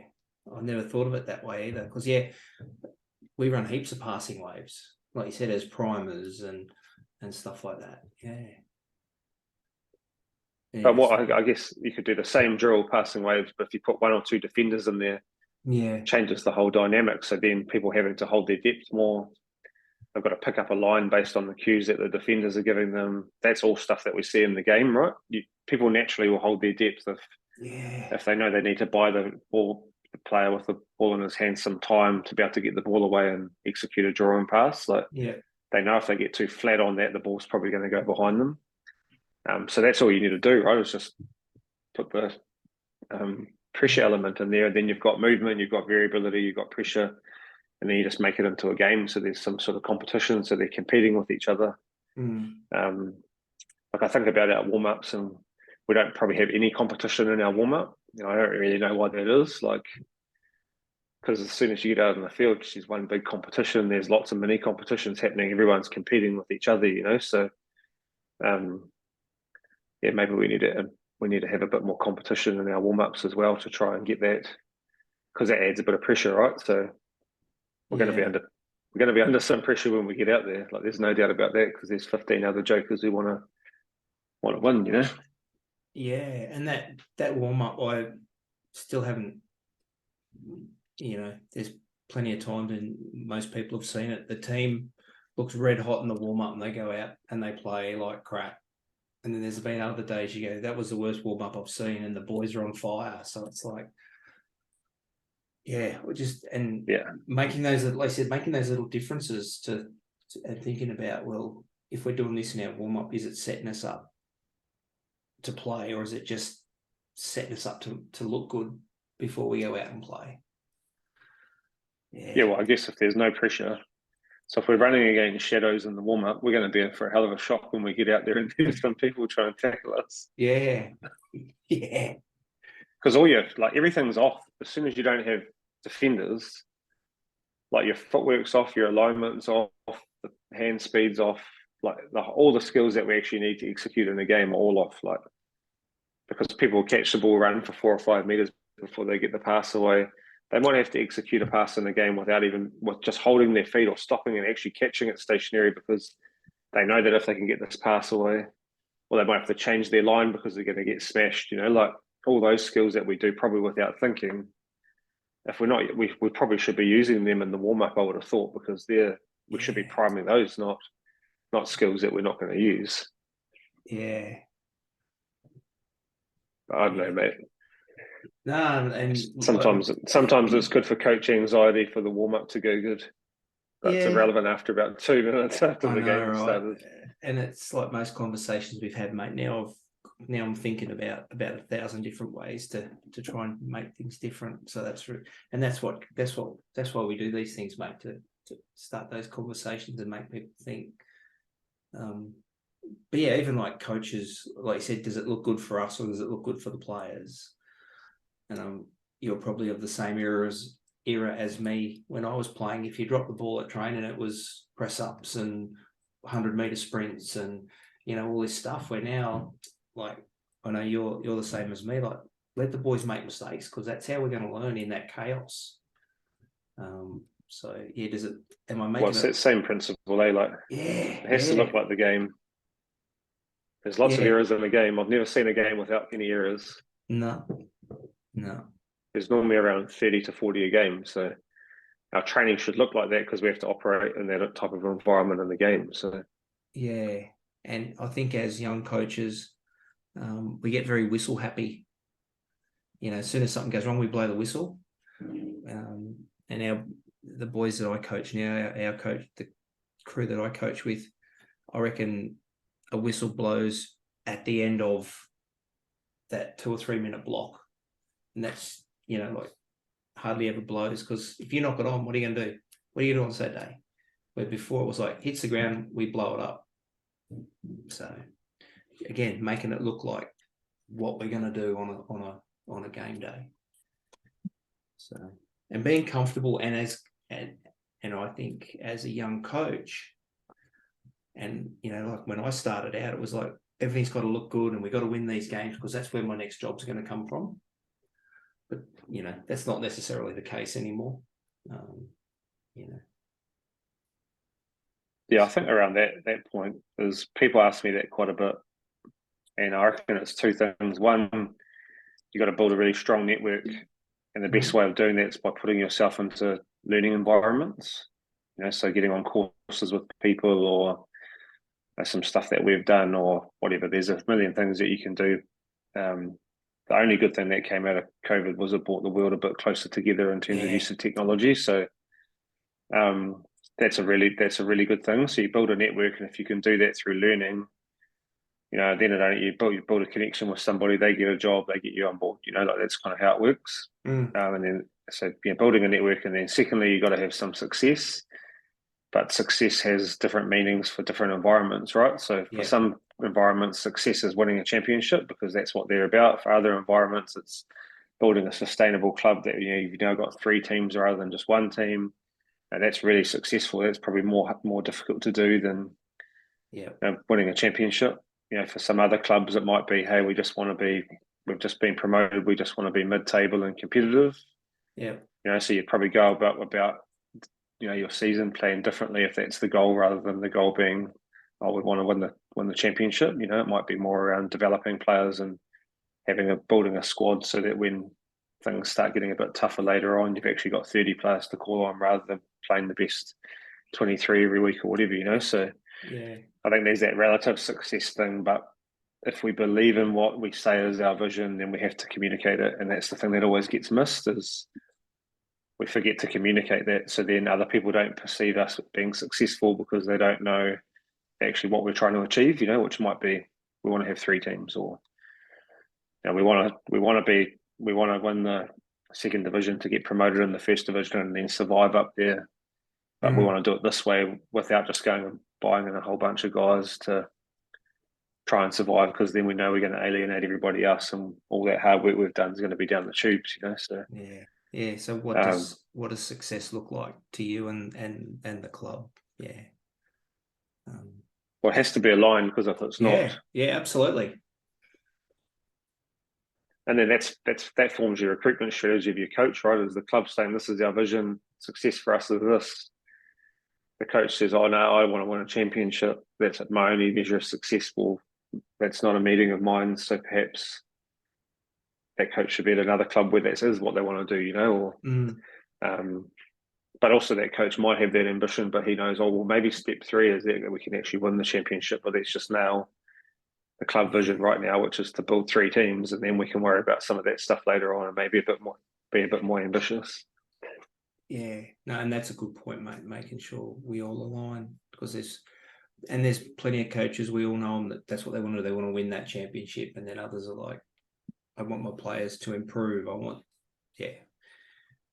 [SPEAKER 4] I never thought of it that way either. Because we run heaps of passing waves, like you said, as primers and stuff like that. Yeah.
[SPEAKER 2] But what I guess you could do the same drill, passing waves, but if you put 1 or 2 defenders in there, changes the whole dynamic. So then people having to hold their depth more. They've got to pick up a line based on the cues that the defenders are giving them. That's all stuff that we see in the game, right? People naturally will hold their depth if they know they need to buy the player with the ball in his hand some time to be able to get the ball away and execute a draw and pass. They know if they get too flat on that, the ball's probably going to go behind them. So that's all you need to do, right? Is just put the pressure element in there, and then you've got movement, you've got variability, you've got pressure, and then you just make it into a game. So there's some sort of competition, so they're competing with each other. Like I think about our warm-ups, and we don't probably have any competition in our warm-up. I don't really know why that is. Because as soon as you get out in the field, there's one big competition. There's lots of mini competitions happening. Everyone's competing with each other, So, maybe we need to have a bit more competition in our warm-ups as well to try and get that, because that adds a bit of pressure, right? So we're going to be under some pressure when we get out there. There's no doubt about that, because there's 15 other jokers who want to win,
[SPEAKER 4] Yeah, and that warm up, I still haven't. There's plenty of times, and most people have seen it. The team looks red hot in the warm up, and they go out and they play like crap. And then there's been other days you go, that was the worst warm up I've seen, and the boys are on fire. So it's like, making those, like I said, making those little differences and thinking about, well, if we're doing this in our warm up, is it setting us up to play, or is it just setting us up to look good before we go out and play?
[SPEAKER 2] Well, I guess if there's no pressure, so if we're running against shadows in the warm up, we're going to be in for a hell of a shock when we get out there and there's some people trying to tackle us.
[SPEAKER 4] Yeah.
[SPEAKER 2] Because everything's off as soon as you don't have defenders. Your footwork's off, your alignment's off, the hand speed's off. All the skills that we actually need to execute in the game are all off. Because people will catch the ball, run for 4 or 5 meters before they get the pass away. They might have to execute a pass in the game with just holding their feet or stopping and actually catching it stationary, because they know that if they can get this pass away, or they might have to change their line because they're going to get smashed. All those skills that we do probably without thinking. If we're not, we probably should be using them in the warm up, I would have thought, because we should be priming those, not skills that we're not going to use.
[SPEAKER 4] Yeah.
[SPEAKER 2] But I don't know, mate.
[SPEAKER 4] No, and
[SPEAKER 2] sometimes it's good for coach anxiety for the warm up to go good. But it's irrelevant after about 2 minutes after the game started.
[SPEAKER 4] And it's like most conversations we've had, mate. Now I'm thinking about 1,000 different ways to try and make things different. So that's why we do these things, mate, to start those conversations and make people think. But even like coaches, like you said, does it look good for us, or does it look good for the players? And you're probably of the same era as me when I was playing. If you drop the ball at training, it was press ups and 100-meter sprints and all this stuff. Where now, I know you're the same as me. Let the boys make mistakes, because that's how we're going to learn in that chaos. So does it? Am I making?
[SPEAKER 2] Well, it's that same principle, eh? It has to look like the game. There's lots of errors in the game. I've never seen a game without any errors.
[SPEAKER 4] No.
[SPEAKER 2] There's normally around 30 to 40 a game. So our training should look like that, because we have to operate in that type of environment in the game. So
[SPEAKER 4] and I think as young coaches, we get very whistle happy. As soon as something goes wrong, we blow the whistle. And the boys that I coach now, our coach, the crew that I coach with, I reckon a whistle blows at the end of that 2 or 3 minute block. And that's, hardly ever blows, because if you knock it on, what are you going to do? What are you going to do on Saturday? Where before it was hits the ground, we blow it up. So again, making it look like what we're going to do on a game day. So, and being comfortable, and I think as a young coach, and when I started out, it was everything's got to look good, and we've got to win these games, because that's where my next job's going to come from. but that's not necessarily the case anymore.
[SPEAKER 2] Yeah, I think around that point is people ask me that quite a bit, and I reckon it's two things. One, you got to build a really strong network, and the best way of doing that is by putting yourself into learning environments. So getting on courses with people, or some stuff that we've done, or whatever. There's a million things that you can do. The only good thing that came out of COVID was it brought the world a bit closer together in terms of use of technology. So that's a really good thing. So you build a network, and if you can do that through learning, then you build a connection with somebody, they get a job, they get you on board. Like that's kind of how it works. And then building a network, and then secondly, you got to have some success. But success has different meanings for different environments, right? So for some environments, success is winning a championship because that's what they're about. For other environments, it's building a sustainable club that you've now got 3 teams rather than just 1 team, and that's really successful. That's probably more difficult to do than winning a championship. For some other clubs, it might be, hey, we've just been promoted, we just want to be mid-table and competitive. So you'd probably go about your season plan differently if that's the goal, rather than the goal being, we want to win the championship. It might be more around developing players and building a squad so that when things start getting a bit tougher later on, you've actually got 30 players to call on rather than playing the best 23 every week or whatever. So I think there's that relative success thing, but if we believe in what we say is our vision, then we have to communicate it, and that's the thing that always gets missed, is we forget to communicate that, so then other people don't perceive us being successful because they don't know actually what we're trying to achieve, which might be, we want to have 3 teams, or we want to win the second division to get promoted in the first division and then survive up there. But we want to do it this way without just going and buying in a whole bunch of guys to try and survive, because then we know we're going to alienate everybody else, and all that hard work we've done is going to be down the tubes, So
[SPEAKER 4] So what does success look like to you and the club?
[SPEAKER 2] Well, it has to be aligned, because if it's not,
[SPEAKER 4] absolutely.
[SPEAKER 2] And then that forms your recruitment strategy of your coach, right? Is the club saying, this is our vision, success for us is this. The coach says, oh no, I want to win a championship. That's my only measure of success. Well, that's not a meeting of mine. So perhaps that coach should be at another club where that is what they want to do, but also that coach might have that ambition, but he knows, maybe step 3 is that we can actually win the championship, but that's just now the club vision right now, which is to build 3 teams, and then we can worry about some of that stuff later on and maybe be a bit more ambitious.
[SPEAKER 4] And that's a good point, mate, making sure we all align, because there's plenty of coaches, we all know them, that's what they want to do. They want to win that championship, and then others are like, I want my players to improve.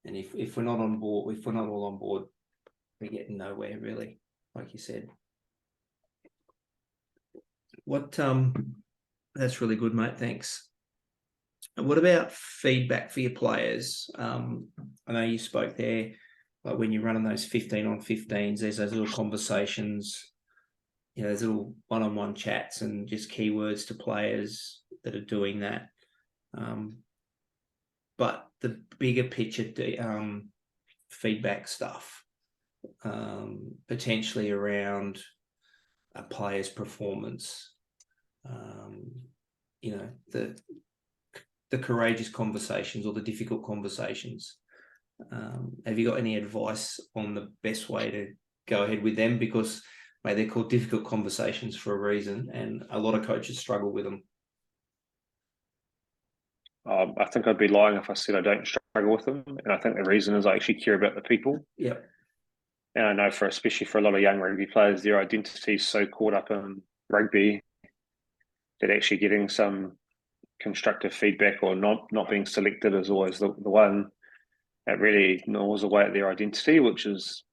[SPEAKER 4] And if we're not on board, if we're not all on board, we're getting nowhere, really, like you said. That's really good, mate. Thanks. What about feedback for your players? I know you spoke there, like when you're running those 15-on-15s, there's those little conversations, there's little one-on-one chats and just keywords to players that are doing that. But the bigger picture feedback stuff, potentially around a player's performance, the courageous conversations or the difficult conversations. Have you got any advice on the best way to go ahead with them? Because they're called difficult conversations for a reason, and a lot of coaches struggle with them.
[SPEAKER 2] I think I'd be lying if I said I don't struggle with them. And I think the reason is I actually care about the people.
[SPEAKER 4] Yep.
[SPEAKER 2] And I know especially for a lot of young rugby players, their identity is so caught up in rugby that actually getting some constructive feedback or not being selected is always the one that really gnaws away at their identity, which is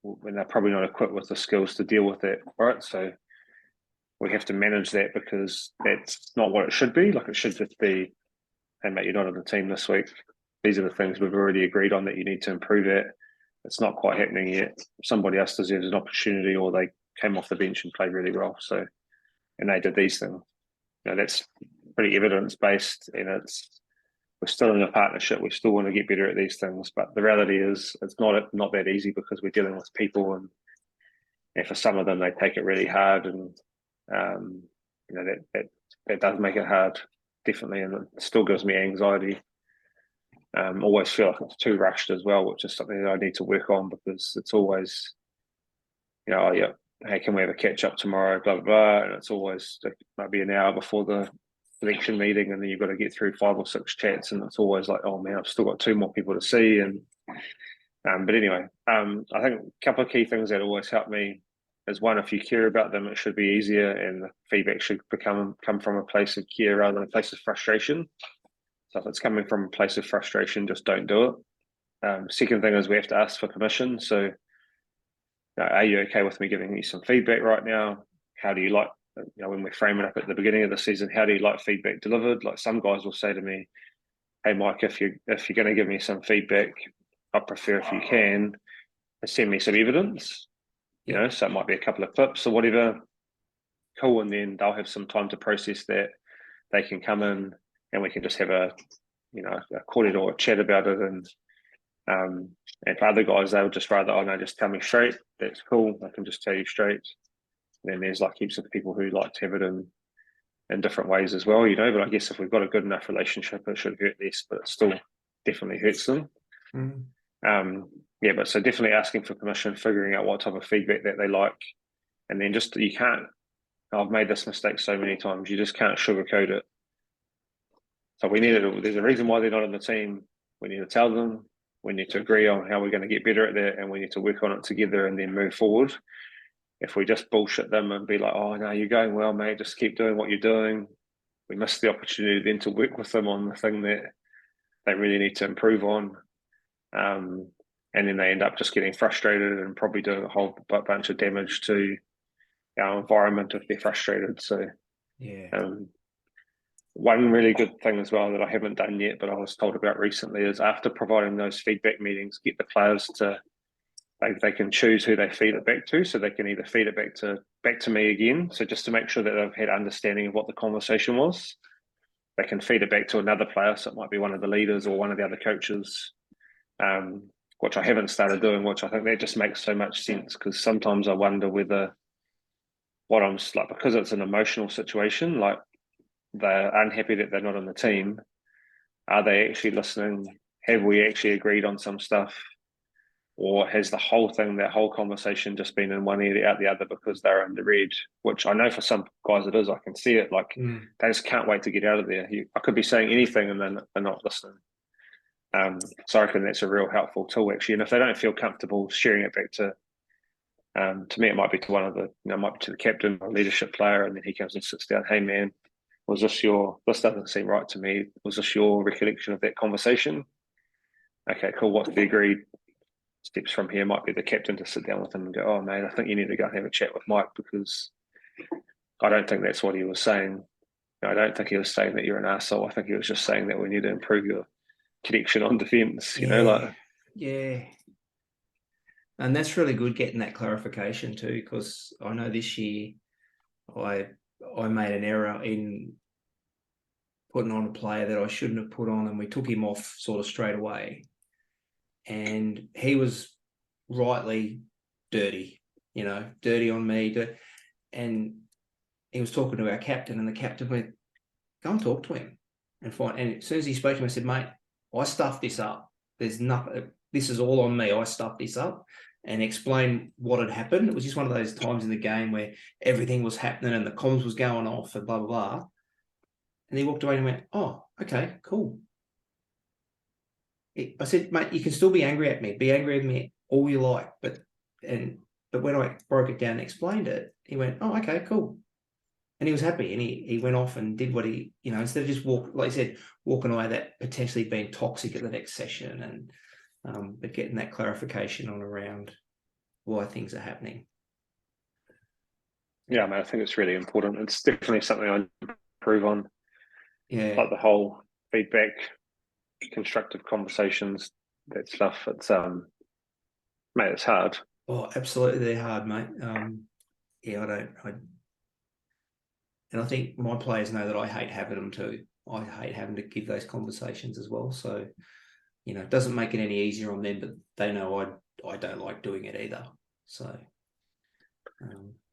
[SPEAKER 2] when they're probably not equipped with the skills to deal with it, right? So we have to manage that, because that's not what it should be. Like, it should just be, hey mate, you're not on the team this week. These are the things we've already agreed on that you need to improve at. It's not quite happening yet. Somebody else deserves an opportunity, or they came off the bench and played really well. So, and they did these things. That's pretty evidence-based, and we're still in a partnership. We still want to get better at these things, but the reality is it's not that easy because we're dealing with people, and for some of them they take it really hard, and that does make it hard, definitely, and it still gives me anxiety. Always feel like it's too rushed as well, which is something that I need to work on, because it's always, oh yeah, hey, can we have a catch up tomorrow, blah blah blah, and it's always maybe an hour before the selection meeting, and then you've got to get through 5 or 6 chats, and it's always like, oh man, I've still got 2 more people to see. And but anyway, I think a couple of key things that always help me is, one, if you care about them, it should be easier, and the feedback should come from a place of care rather than a place of frustration. So if it's coming from a place of frustration, just don't do it. Second thing is we have to ask for permission. So are you okay with me giving you some feedback right now? How do you like, when we're framing up at the beginning of the season, how do you like feedback delivered? Like, some guys will say to me, hey Mike, if you're going to give me some feedback, I prefer, if you can, send me some evidence, so it might be a couple of clips or whatever. Cool. And then they'll have some time to process that. They can come in and we can just have a quarter or a chat about it. And for other guys, they'll just rather, oh no, just tell me straight. That's cool. I can just tell you straight. And then there's like heaps of people who like to have it in different ways as well, but I guess if we've got a good enough relationship, it should hurt less, but it still definitely hurts them. But so definitely asking for permission, figuring out what type of feedback that they like, and then just, you can't, I've made this mistake so many times, you just can't sugarcoat it. So there's a reason why they're not on the team. We need to tell them, we need to agree on how we're going to get better at that, and we need to work on it together and then move forward. If we just bullshit them and be like, oh no, you're going well, mate, just keep doing what you're doing, we miss the opportunity then to work with them on the thing that they really need to improve on. And then they end up just getting frustrated and probably doing a whole bunch of damage to our environment if they're frustrated. So one really good thing as well that I haven't done yet, but I was told about recently, is after providing those feedback meetings, get the players to, they can choose who they feed it back to. So they can either feed it back to me again, so just to make sure that they've had understanding of what the conversation was. They can feed it back to another player, so it might be one of the leaders or one of the other coaches, which I haven't started doing, which I think that just makes so much sense, because sometimes I wonder whether what I'm like, because it's an emotional situation, like they're unhappy that they're not on the team, are they actually listening? Have we actually agreed on some stuff? Or has the whole thing, that whole conversation, just been in one ear out the other because they're in the red? Which I know for some guys it is. I can see it. Like they just can't wait to get out of there. I could be saying anything and then they're not listening. So I reckon that's a real helpful tool, actually. And if they don't feel comfortable sharing it back to me, it might be to one of the, it might be to the captain or leadership player, and then he comes and sits down. Hey man, this doesn't seem right to me. Was this your recollection of that conversation? Okay, cool. What's the agreed steps from here? Might be the captain to sit down with him and go, oh mate, I think you need to go and have a chat with Mike, because I don't think that's what he was saying. I don't think he was saying that you're an arsehole. I think he was just saying that we need to improve your connection on defence,
[SPEAKER 4] And that's really good, getting that clarification too, because I know this year I made an error in putting on a player that I shouldn't have put on, and we took him off sort of straight away. And he was rightly dirty on me. And he was talking to our captain, and the captain went, go and talk to him and find. And as soon as he spoke to him, I said, mate, I stuffed this up. There's nothing. This is all on me. I stuffed this up, and explain what had happened. It was just one of those times in the game where everything was happening and the comms was going off and blah, blah, blah. And he walked away and went, oh, okay, cool. I said, mate, you can still be angry at me. Be angry at me all you like. But when I broke it down and explained it, he went, oh, okay, cool. And he was happy, and he went off and did what he, instead of just walking away, that potentially being toxic at the next session, and but getting that clarification on around why things are happening.
[SPEAKER 2] Yeah, man, I think it's really important. It's definitely something I improve on.
[SPEAKER 4] Yeah.
[SPEAKER 2] Like the whole feedback, constructive conversations, that stuff. It's mate, it's hard.
[SPEAKER 4] Oh, absolutely, they're hard, mate. and I think my players know that I hate having them too. I hate having to give those conversations as well. So, it doesn't make it any easier on them, but they know I don't like doing it either. So,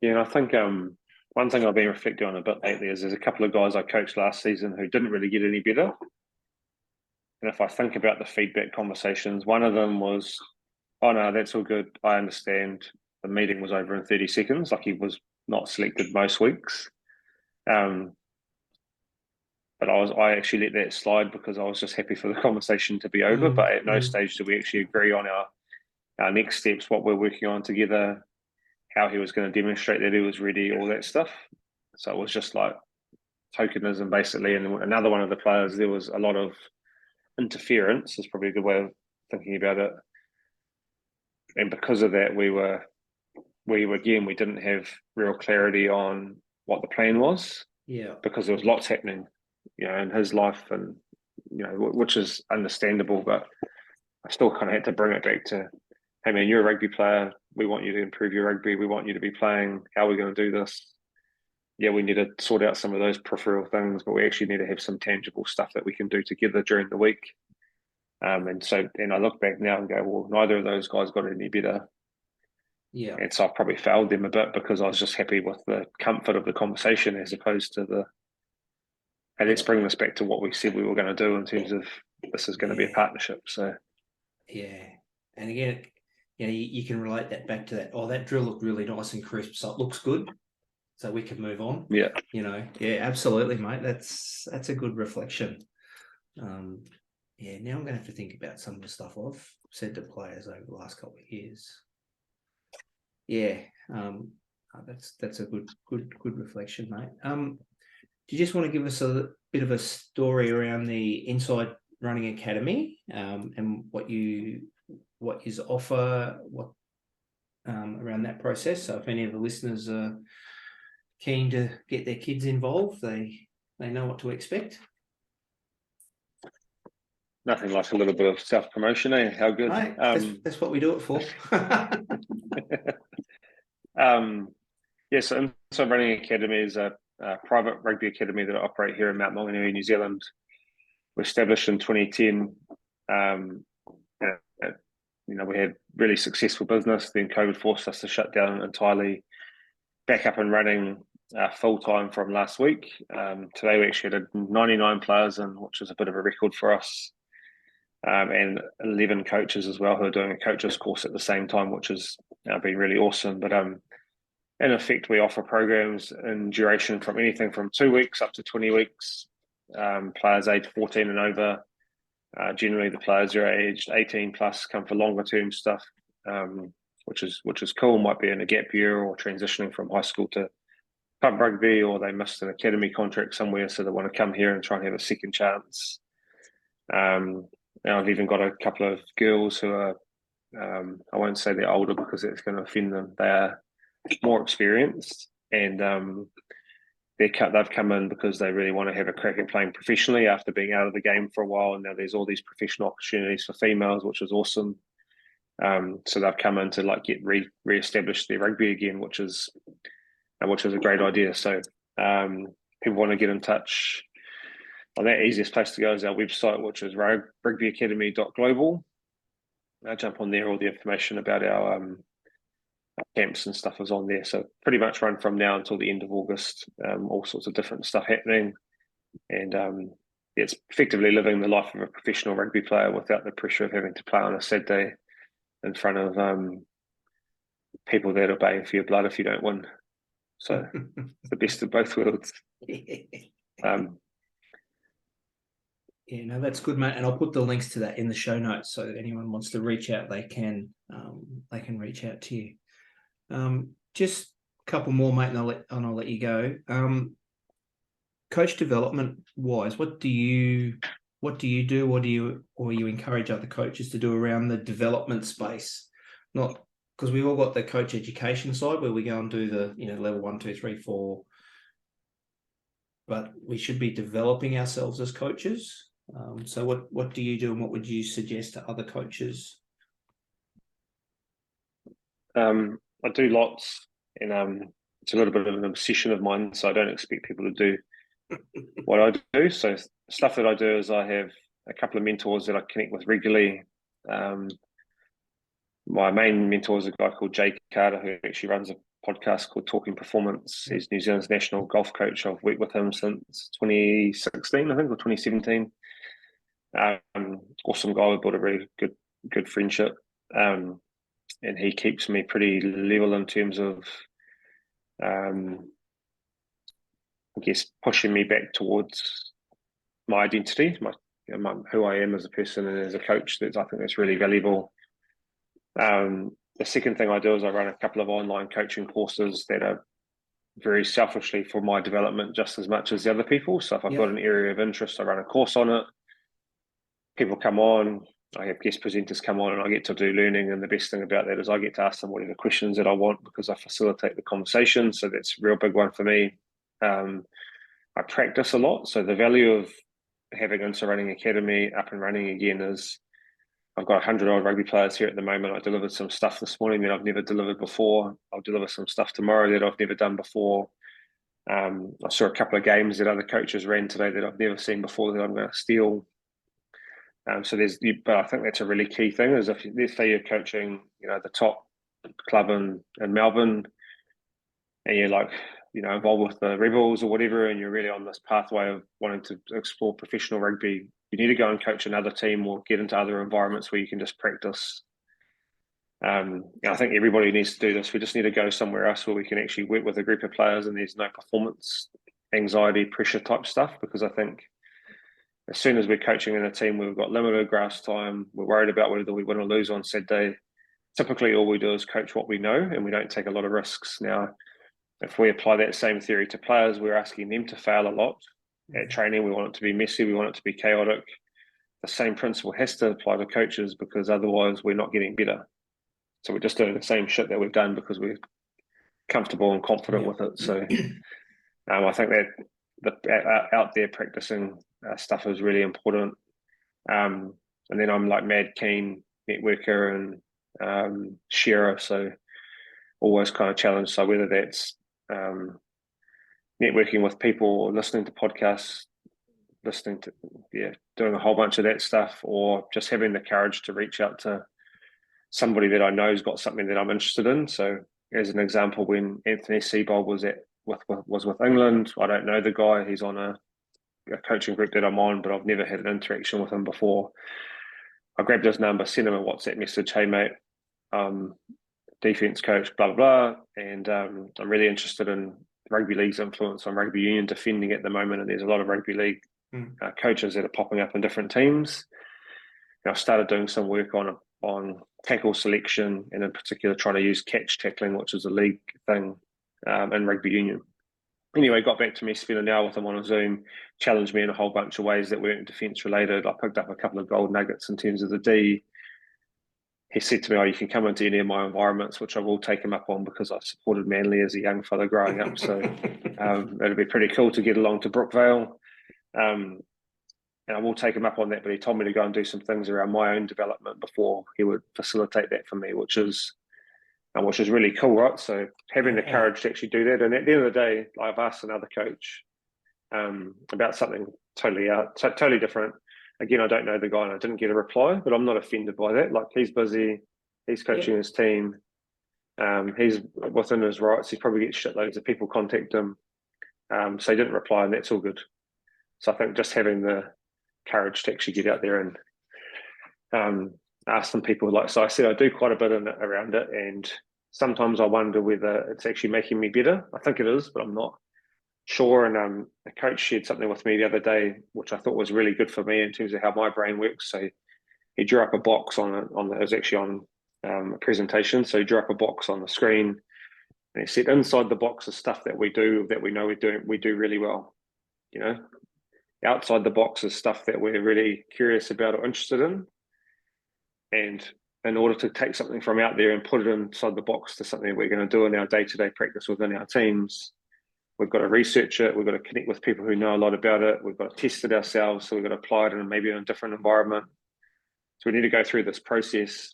[SPEAKER 2] yeah, and I think one thing I've been reflecting on a bit lately is there's a couple of guys I coached last season who didn't really get any better. And if I think about the feedback conversations, one of them was, "Oh no, that's all good. I understand. The meeting was over in 30 seconds. Like he was not selected most weeks." But I actually let that slide because I was just happy for the conversation to be over. But at no stage did we actually agree on our next steps, what we're working on together, how he was going to demonstrate that he was ready, all that stuff. So it was just like tokenism basically. And another one of the players, there was a lot of interference, is probably a good way of thinking about it. And because of that, we didn't have real clarity on what the plan was.
[SPEAKER 4] yeah,
[SPEAKER 2] Because there was lots happening, in his life, and which is understandable. But I still kind of had to bring it back to, "Hey man, you're a rugby player. We want you to improve your rugby. We want you to be playing. How are we going to do this? Yeah, we need to sort out some of those peripheral things, but we actually need to have some tangible stuff that we can do together during the week." And I look back now and go, well, neither of those guys got any better.
[SPEAKER 4] yeah,
[SPEAKER 2] And so I probably failed them a bit because I was just happy with the comfort of the conversation as opposed to hey, let's bring this back to what we said we were going to do in terms of this is going to be a partnership. So
[SPEAKER 4] yeah. And again, you can relate that back to that. Oh, that drill looked really nice and crisp, so it looks good. So we can move on.
[SPEAKER 2] yeah,
[SPEAKER 4] Yeah, absolutely, mate. That's a good reflection. Now I'm going to have to think about some of the stuff I've said to players over the last couple of years. Yeah, that's a good reflection, mate. Do you just want to give us a bit of a story around the Inside Running Academy and what you offer, around that process? So if any of the listeners are keen to get their kids involved, they know what to expect.
[SPEAKER 2] nothing like a little bit of self-promotion, eh? How good.
[SPEAKER 4] Right, that's what we do it for.
[SPEAKER 2] So Inside Running Academy is a private rugby academy that I operate here in Mount Maunganui, New Zealand. We established in 2010. We had really successful business. Then COVID forced us to shut down entirely. Back up and running full-time from last week. Today we actually had 99 players in, which is a bit of a record for us. And 11 coaches as well who are doing a coaches course at the same time, which has been really awesome. But in effect, we offer programs in duration from anything from 2 weeks up to 20 weeks. Players aged 14 and over. Generally, the players are aged 18 plus, come for longer term stuff, which is cool. Might be in a gap year or transitioning from high school to club rugby, or they missed an academy contract somewhere, so they want to come here and try and have a second chance. Now I've even got a couple of girls who are, I won't say they're older because it's going to offend them. They are more experienced, and they've come in because they really want to have a crack at playing professionally after being out of the game for a while. And now there's all these professional opportunities for females, which is awesome. So they've come in to get re-establish their rugby again, which is a great idea. So people want to get in touch. Well, the easiest place to go is our website, which is rugbyacademy.global. Jump on there. All the information about our camps and stuff is on there. So pretty much run from now until the end of August. All sorts of different stuff happening. And it's effectively living the life of a professional rugby player without the pressure of having to play on a Saturday in front of people that are baying for your blood if you don't win. So the best of both worlds.
[SPEAKER 4] Yeah, no, that's good, mate. And I'll put the links to that in the show notes, so that anyone wants to reach out, they can reach out to you. Just a couple more, mate, and I'll let you go. Coach development wise, what do you do, or you encourage other coaches to do around the development space? Not because we've all got the coach education side where we go and do the level 1, 2, 3, 4, but we should be developing ourselves as coaches. So what do you do, and what would you suggest to other coaches?
[SPEAKER 2] I do lots, and it's a little bit of an obsession of mine, so I don't expect people to do what I do. So stuff that I do is I have a couple of mentors that I connect with regularly. My main mentor is a guy called Jay Carter, who actually runs a podcast called Talking Performance. He's New Zealand's national golf coach. I've worked with him since 2016, I think, or 2017. Awesome guy. We built a really good friendship. And he keeps me pretty level in terms of, I guess, pushing me back towards my identity, who I am as a person and as a coach. I think that's really valuable. The second thing I do is I run a couple of online coaching courses that are very selfishly for my development just as much as the other people. So if I've got an area of interest, I run a course on it. People come on, I have guest presenters come on, and I get to do learning. And the best thing about that is I get to ask them whatever questions that I want because I facilitate the conversation. So that's a real big one for me. I practice a lot. So the value of having Insa Running Academy up and running again is I've got 100-odd rugby players here at the moment. I delivered some stuff this morning that I've never delivered before. I'll deliver some stuff tomorrow that I've never done before. I saw a couple of games that other coaches ran today that I've never seen before that I'm going to steal. But I think that's a really key thing is if let's say you're coaching, the top club in Melbourne, and you're like, involved with the Rebels or whatever, and you're really on this pathway of wanting to explore professional rugby, you need to go and coach another team or get into other environments where you can just practice. I think everybody needs to do this. We just need to go somewhere else where we can actually work with a group of players and there's no performance anxiety, pressure type stuff, because I think as soon as we're coaching in a team where we've got limited grass time, we're worried about whether we win or lose on Saturday, typically all we do is coach what we know and we don't take a lot of risks. Now, if we apply that same theory to players, we're asking them to fail a lot. At training, we want it to be messy, we want it to be chaotic. The same principle has to apply to coaches because otherwise we're not getting better. So we're just doing the same shit that we've done because we're comfortable and confident with it. So I think that the out there practicing stuff is really important. And then I'm like mad keen networker and sharer, so always kind of challenged. So whether that's networking with people, listening to podcasts, doing a whole bunch of that stuff, or just having the courage to reach out to somebody that I know has got something that I'm interested in. So as an example, when Anthony Seibold was with England, I don't know the guy. He's on a coaching group that I'm on, but I've never had an interaction with him before. I grabbed his number, sent him a WhatsApp message, hey mate, defense coach, blah, blah, blah. And I'm really interested in rugby league's influence on rugby union defending at the moment. And there's a lot of rugby league coaches that are popping up in different teams. And I've started doing some work on tackle selection and in particular trying to use catch tackling, which is a league thing in rugby union. Anyway, got back to me, spent an hour with him on a Zoom, challenged me in a whole bunch of ways that weren't defence related. I picked up a couple of gold nuggets in terms of the D. He said to me, you can come into any of my environments, which I will take him up on because I supported Manly as a young fella growing up. So it'd be pretty cool to get along to Brookvale. And I will take him up on that, but he told me to go and do some things around my own development before he would facilitate that for me, which is really cool, right? So having the courage to actually do that. And at the end of the day, I've asked another coach about something totally different. Again, I don't know the guy and I didn't get a reply, but I'm not offended by that. Like, he's busy, he's coaching his team, he's within his rights, he probably gets shitloads of people contact him. So he didn't reply, and that's all good. So I think just having the courage to actually get out there and ask some people, like, so I said I do quite a bit around it, and sometimes I wonder whether it's actually making me better. I think it is, but I'm not sure. And a coach shared something with me the other day, which I thought was really good for me in terms of how my brain works. So he drew up a box it was actually on a presentation. So he drew up a box on the screen, and he said inside the box is stuff that we do that we know we do really well. Outside the box is stuff that we're really curious about or interested in. And in order to take something from out there and put it inside the box to something that we're going to do in our day-to-day practice within our teams, we've got to research it. We've got to connect with people who know a lot about it. We've got to test it ourselves. So we've got to apply it maybe in a different environment. So we need to go through this process,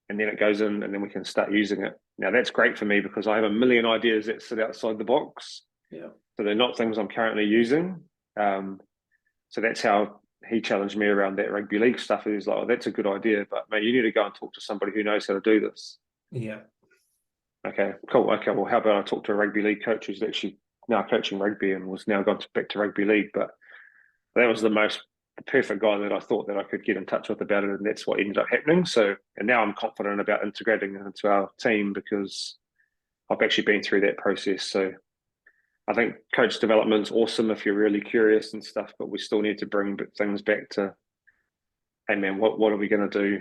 [SPEAKER 2] and then it goes in, and then we can start using it. Now that's great for me because I have a million ideas that sit outside the box.
[SPEAKER 3] Yeah.
[SPEAKER 2] So they're not things I'm currently using. So that's how he challenged me around that rugby league stuff. He was like, "Oh, that's a good idea, but mate, you need to go and talk to somebody who knows how to do this."
[SPEAKER 3] Yeah.
[SPEAKER 2] Okay, cool. Okay, well, how about I talk to a rugby league coach who's actually now coaching rugby and was now gone back to rugby league. But that was the perfect guy that I thought that I could get in touch with about it, and that's what ended up happening. So, and now I'm confident about integrating it into our team because I've actually been through that process. So I think coach development's awesome if you're really curious and stuff, but we still need to bring things back to, hey man, what are we going to do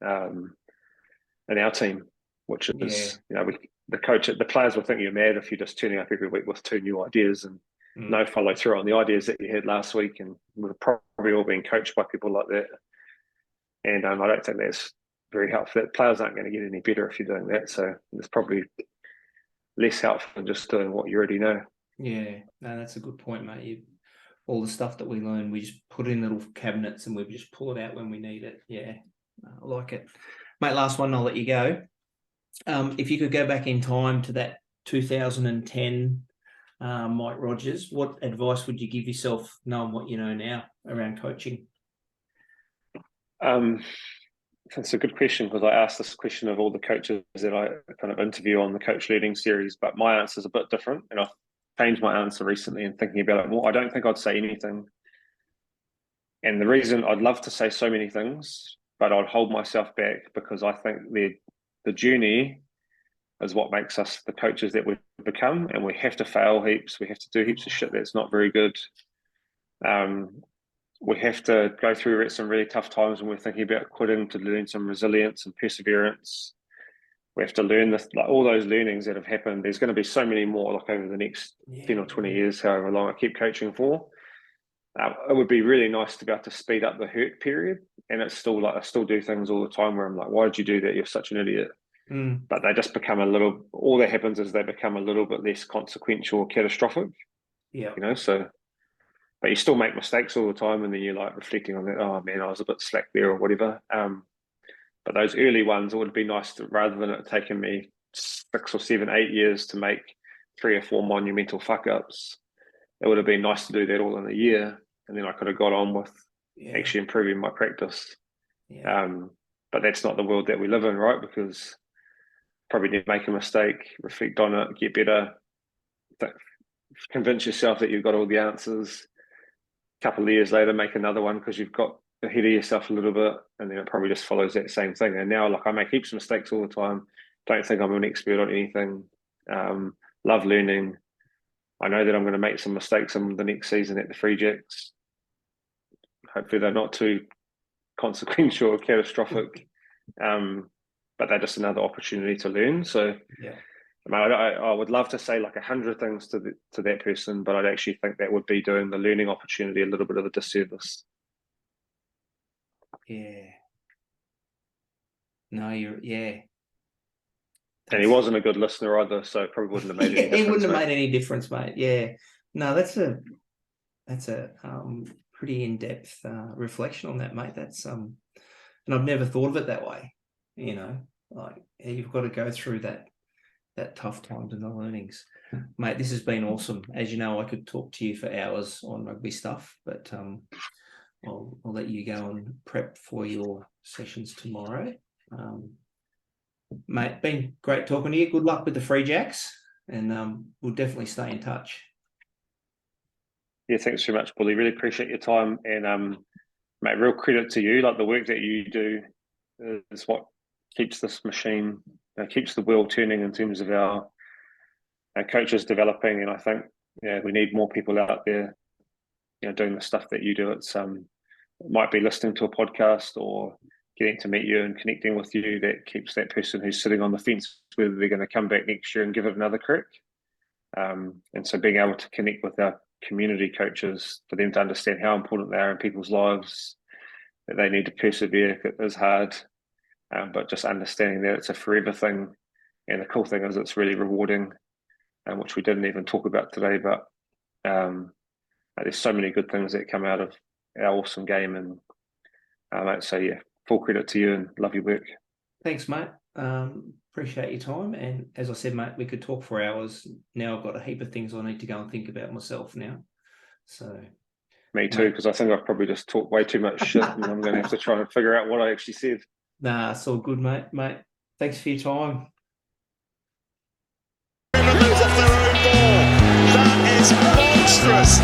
[SPEAKER 2] in our team? Which is, the players will think you're mad if you're just turning up every week with 2 new ideas and no follow through on the ideas that you had last week. And we've probably all been coached by people like that. And I don't think that's very helpful. Players aren't going to get any better if you're doing that. So it's probably less helpful than just doing what you already know.
[SPEAKER 4] Yeah, no, that's a good point, mate. All the stuff that we learn, we just put in little cabinets and we just pull it out when we need it. Yeah, I like it. Mate, last one, I'll let you go. If you could go back in time to that 2010 Mike Rogers, what advice would you give yourself knowing what you know now around coaching?
[SPEAKER 2] That's a good question because I asked this question of all the coaches that I kind of interview on the Coach Leading series, but my answer is a bit different. And I've changed my answer recently and thinking about it more. I don't think I'd say anything. And the reason I'd love to say so many things, but I'd hold myself back because I think the journey is what makes us the coaches that we've become. And we have to fail heaps. We have to do heaps of shit that's not very good. We have to go through some really tough times when we're thinking about quitting to learn some resilience and perseverance. We have to learn this, like all those learnings that have happened. There's going to be so many more, like over the next 10 or 20 years, however long I keep coaching for. It would be really nice to be able to speed up the hurt period. And it's still like, I still do things all the time where I'm like, why did you do that? You're such an idiot. But they just become all that happens is they become a little bit less consequential or catastrophic.
[SPEAKER 3] Yeah.
[SPEAKER 2] So, but you still make mistakes all the time, and then you're like reflecting on that. Oh man, I was a bit slack there, or whatever. But those early ones, it would be nice to, rather than it taking me 6 or 7, 8 years to make 3 or 4 monumental fuck ups. It would have been nice to do that all in a year, and then I could have got on with actually improving my practice. But that's not the world that we live in, right? Because probably need to make a mistake, reflect on it, get better, convince yourself that you've got all the answers. Couple of years later, make another one because you've got ahead of yourself a little bit, and then it probably just follows that same thing. And now, like, I make heaps of mistakes all the time. Don't think I'm an expert on anything. Love learning. I know that I'm going to make some mistakes in the next season at the Free Jacks. Hopefully, they're not too consequential or catastrophic, but they're just another opportunity to learn. So, I would love to say like 100 things to that person, but I'd actually think that would be doing the learning opportunity a little bit of a disservice.
[SPEAKER 4] Yeah. No, and
[SPEAKER 2] he wasn't a good listener either, so it probably wouldn't have made any difference.
[SPEAKER 4] It wouldn't have made any difference, mate. Yeah. No, that's a pretty in-depth reflection on that, mate. That's and I've never thought of it that way. You know, like you've got to go through that tough times and the learnings. Mate, this has been awesome. As you know, I could talk to you for hours on rugby stuff, but I'll let you go and prep for your sessions tomorrow. Mate, been great talking to you. Good luck with the Free Jacks, and we'll definitely stay in touch.
[SPEAKER 2] Yeah, thanks very much, Bully. Really appreciate your time, and mate, real credit to you. Like the work that you do is what keeps this machine, keeps the wheel turning in terms of our coaches developing. And I think we need more people out there, doing the stuff that you do. It's might be listening to a podcast or getting to meet you and connecting with you that keeps that person who's sitting on the fence whether they're going to come back next year and give it another crack. And so being able to connect with our community coaches for them to understand how important they are in people's lives, that they need to persevere. It is hard. But just understanding that it's a forever thing. And the cool thing is it's really rewarding, which we didn't even talk about today. But there's so many good things that come out of our awesome game. And so, full credit to you and love your work.
[SPEAKER 4] Thanks, mate. Appreciate your time. And as I said, mate, we could talk for hours. Now I've got a heap of things I need to go and think about myself now. So
[SPEAKER 2] Me too, because I think I've probably just talked way too much shit, and I'm going to have to try and figure out what I actually said.
[SPEAKER 4] Nah, it's all good, mate. Thanks for your time.
[SPEAKER 1] Move off their own ball. That is monstrous.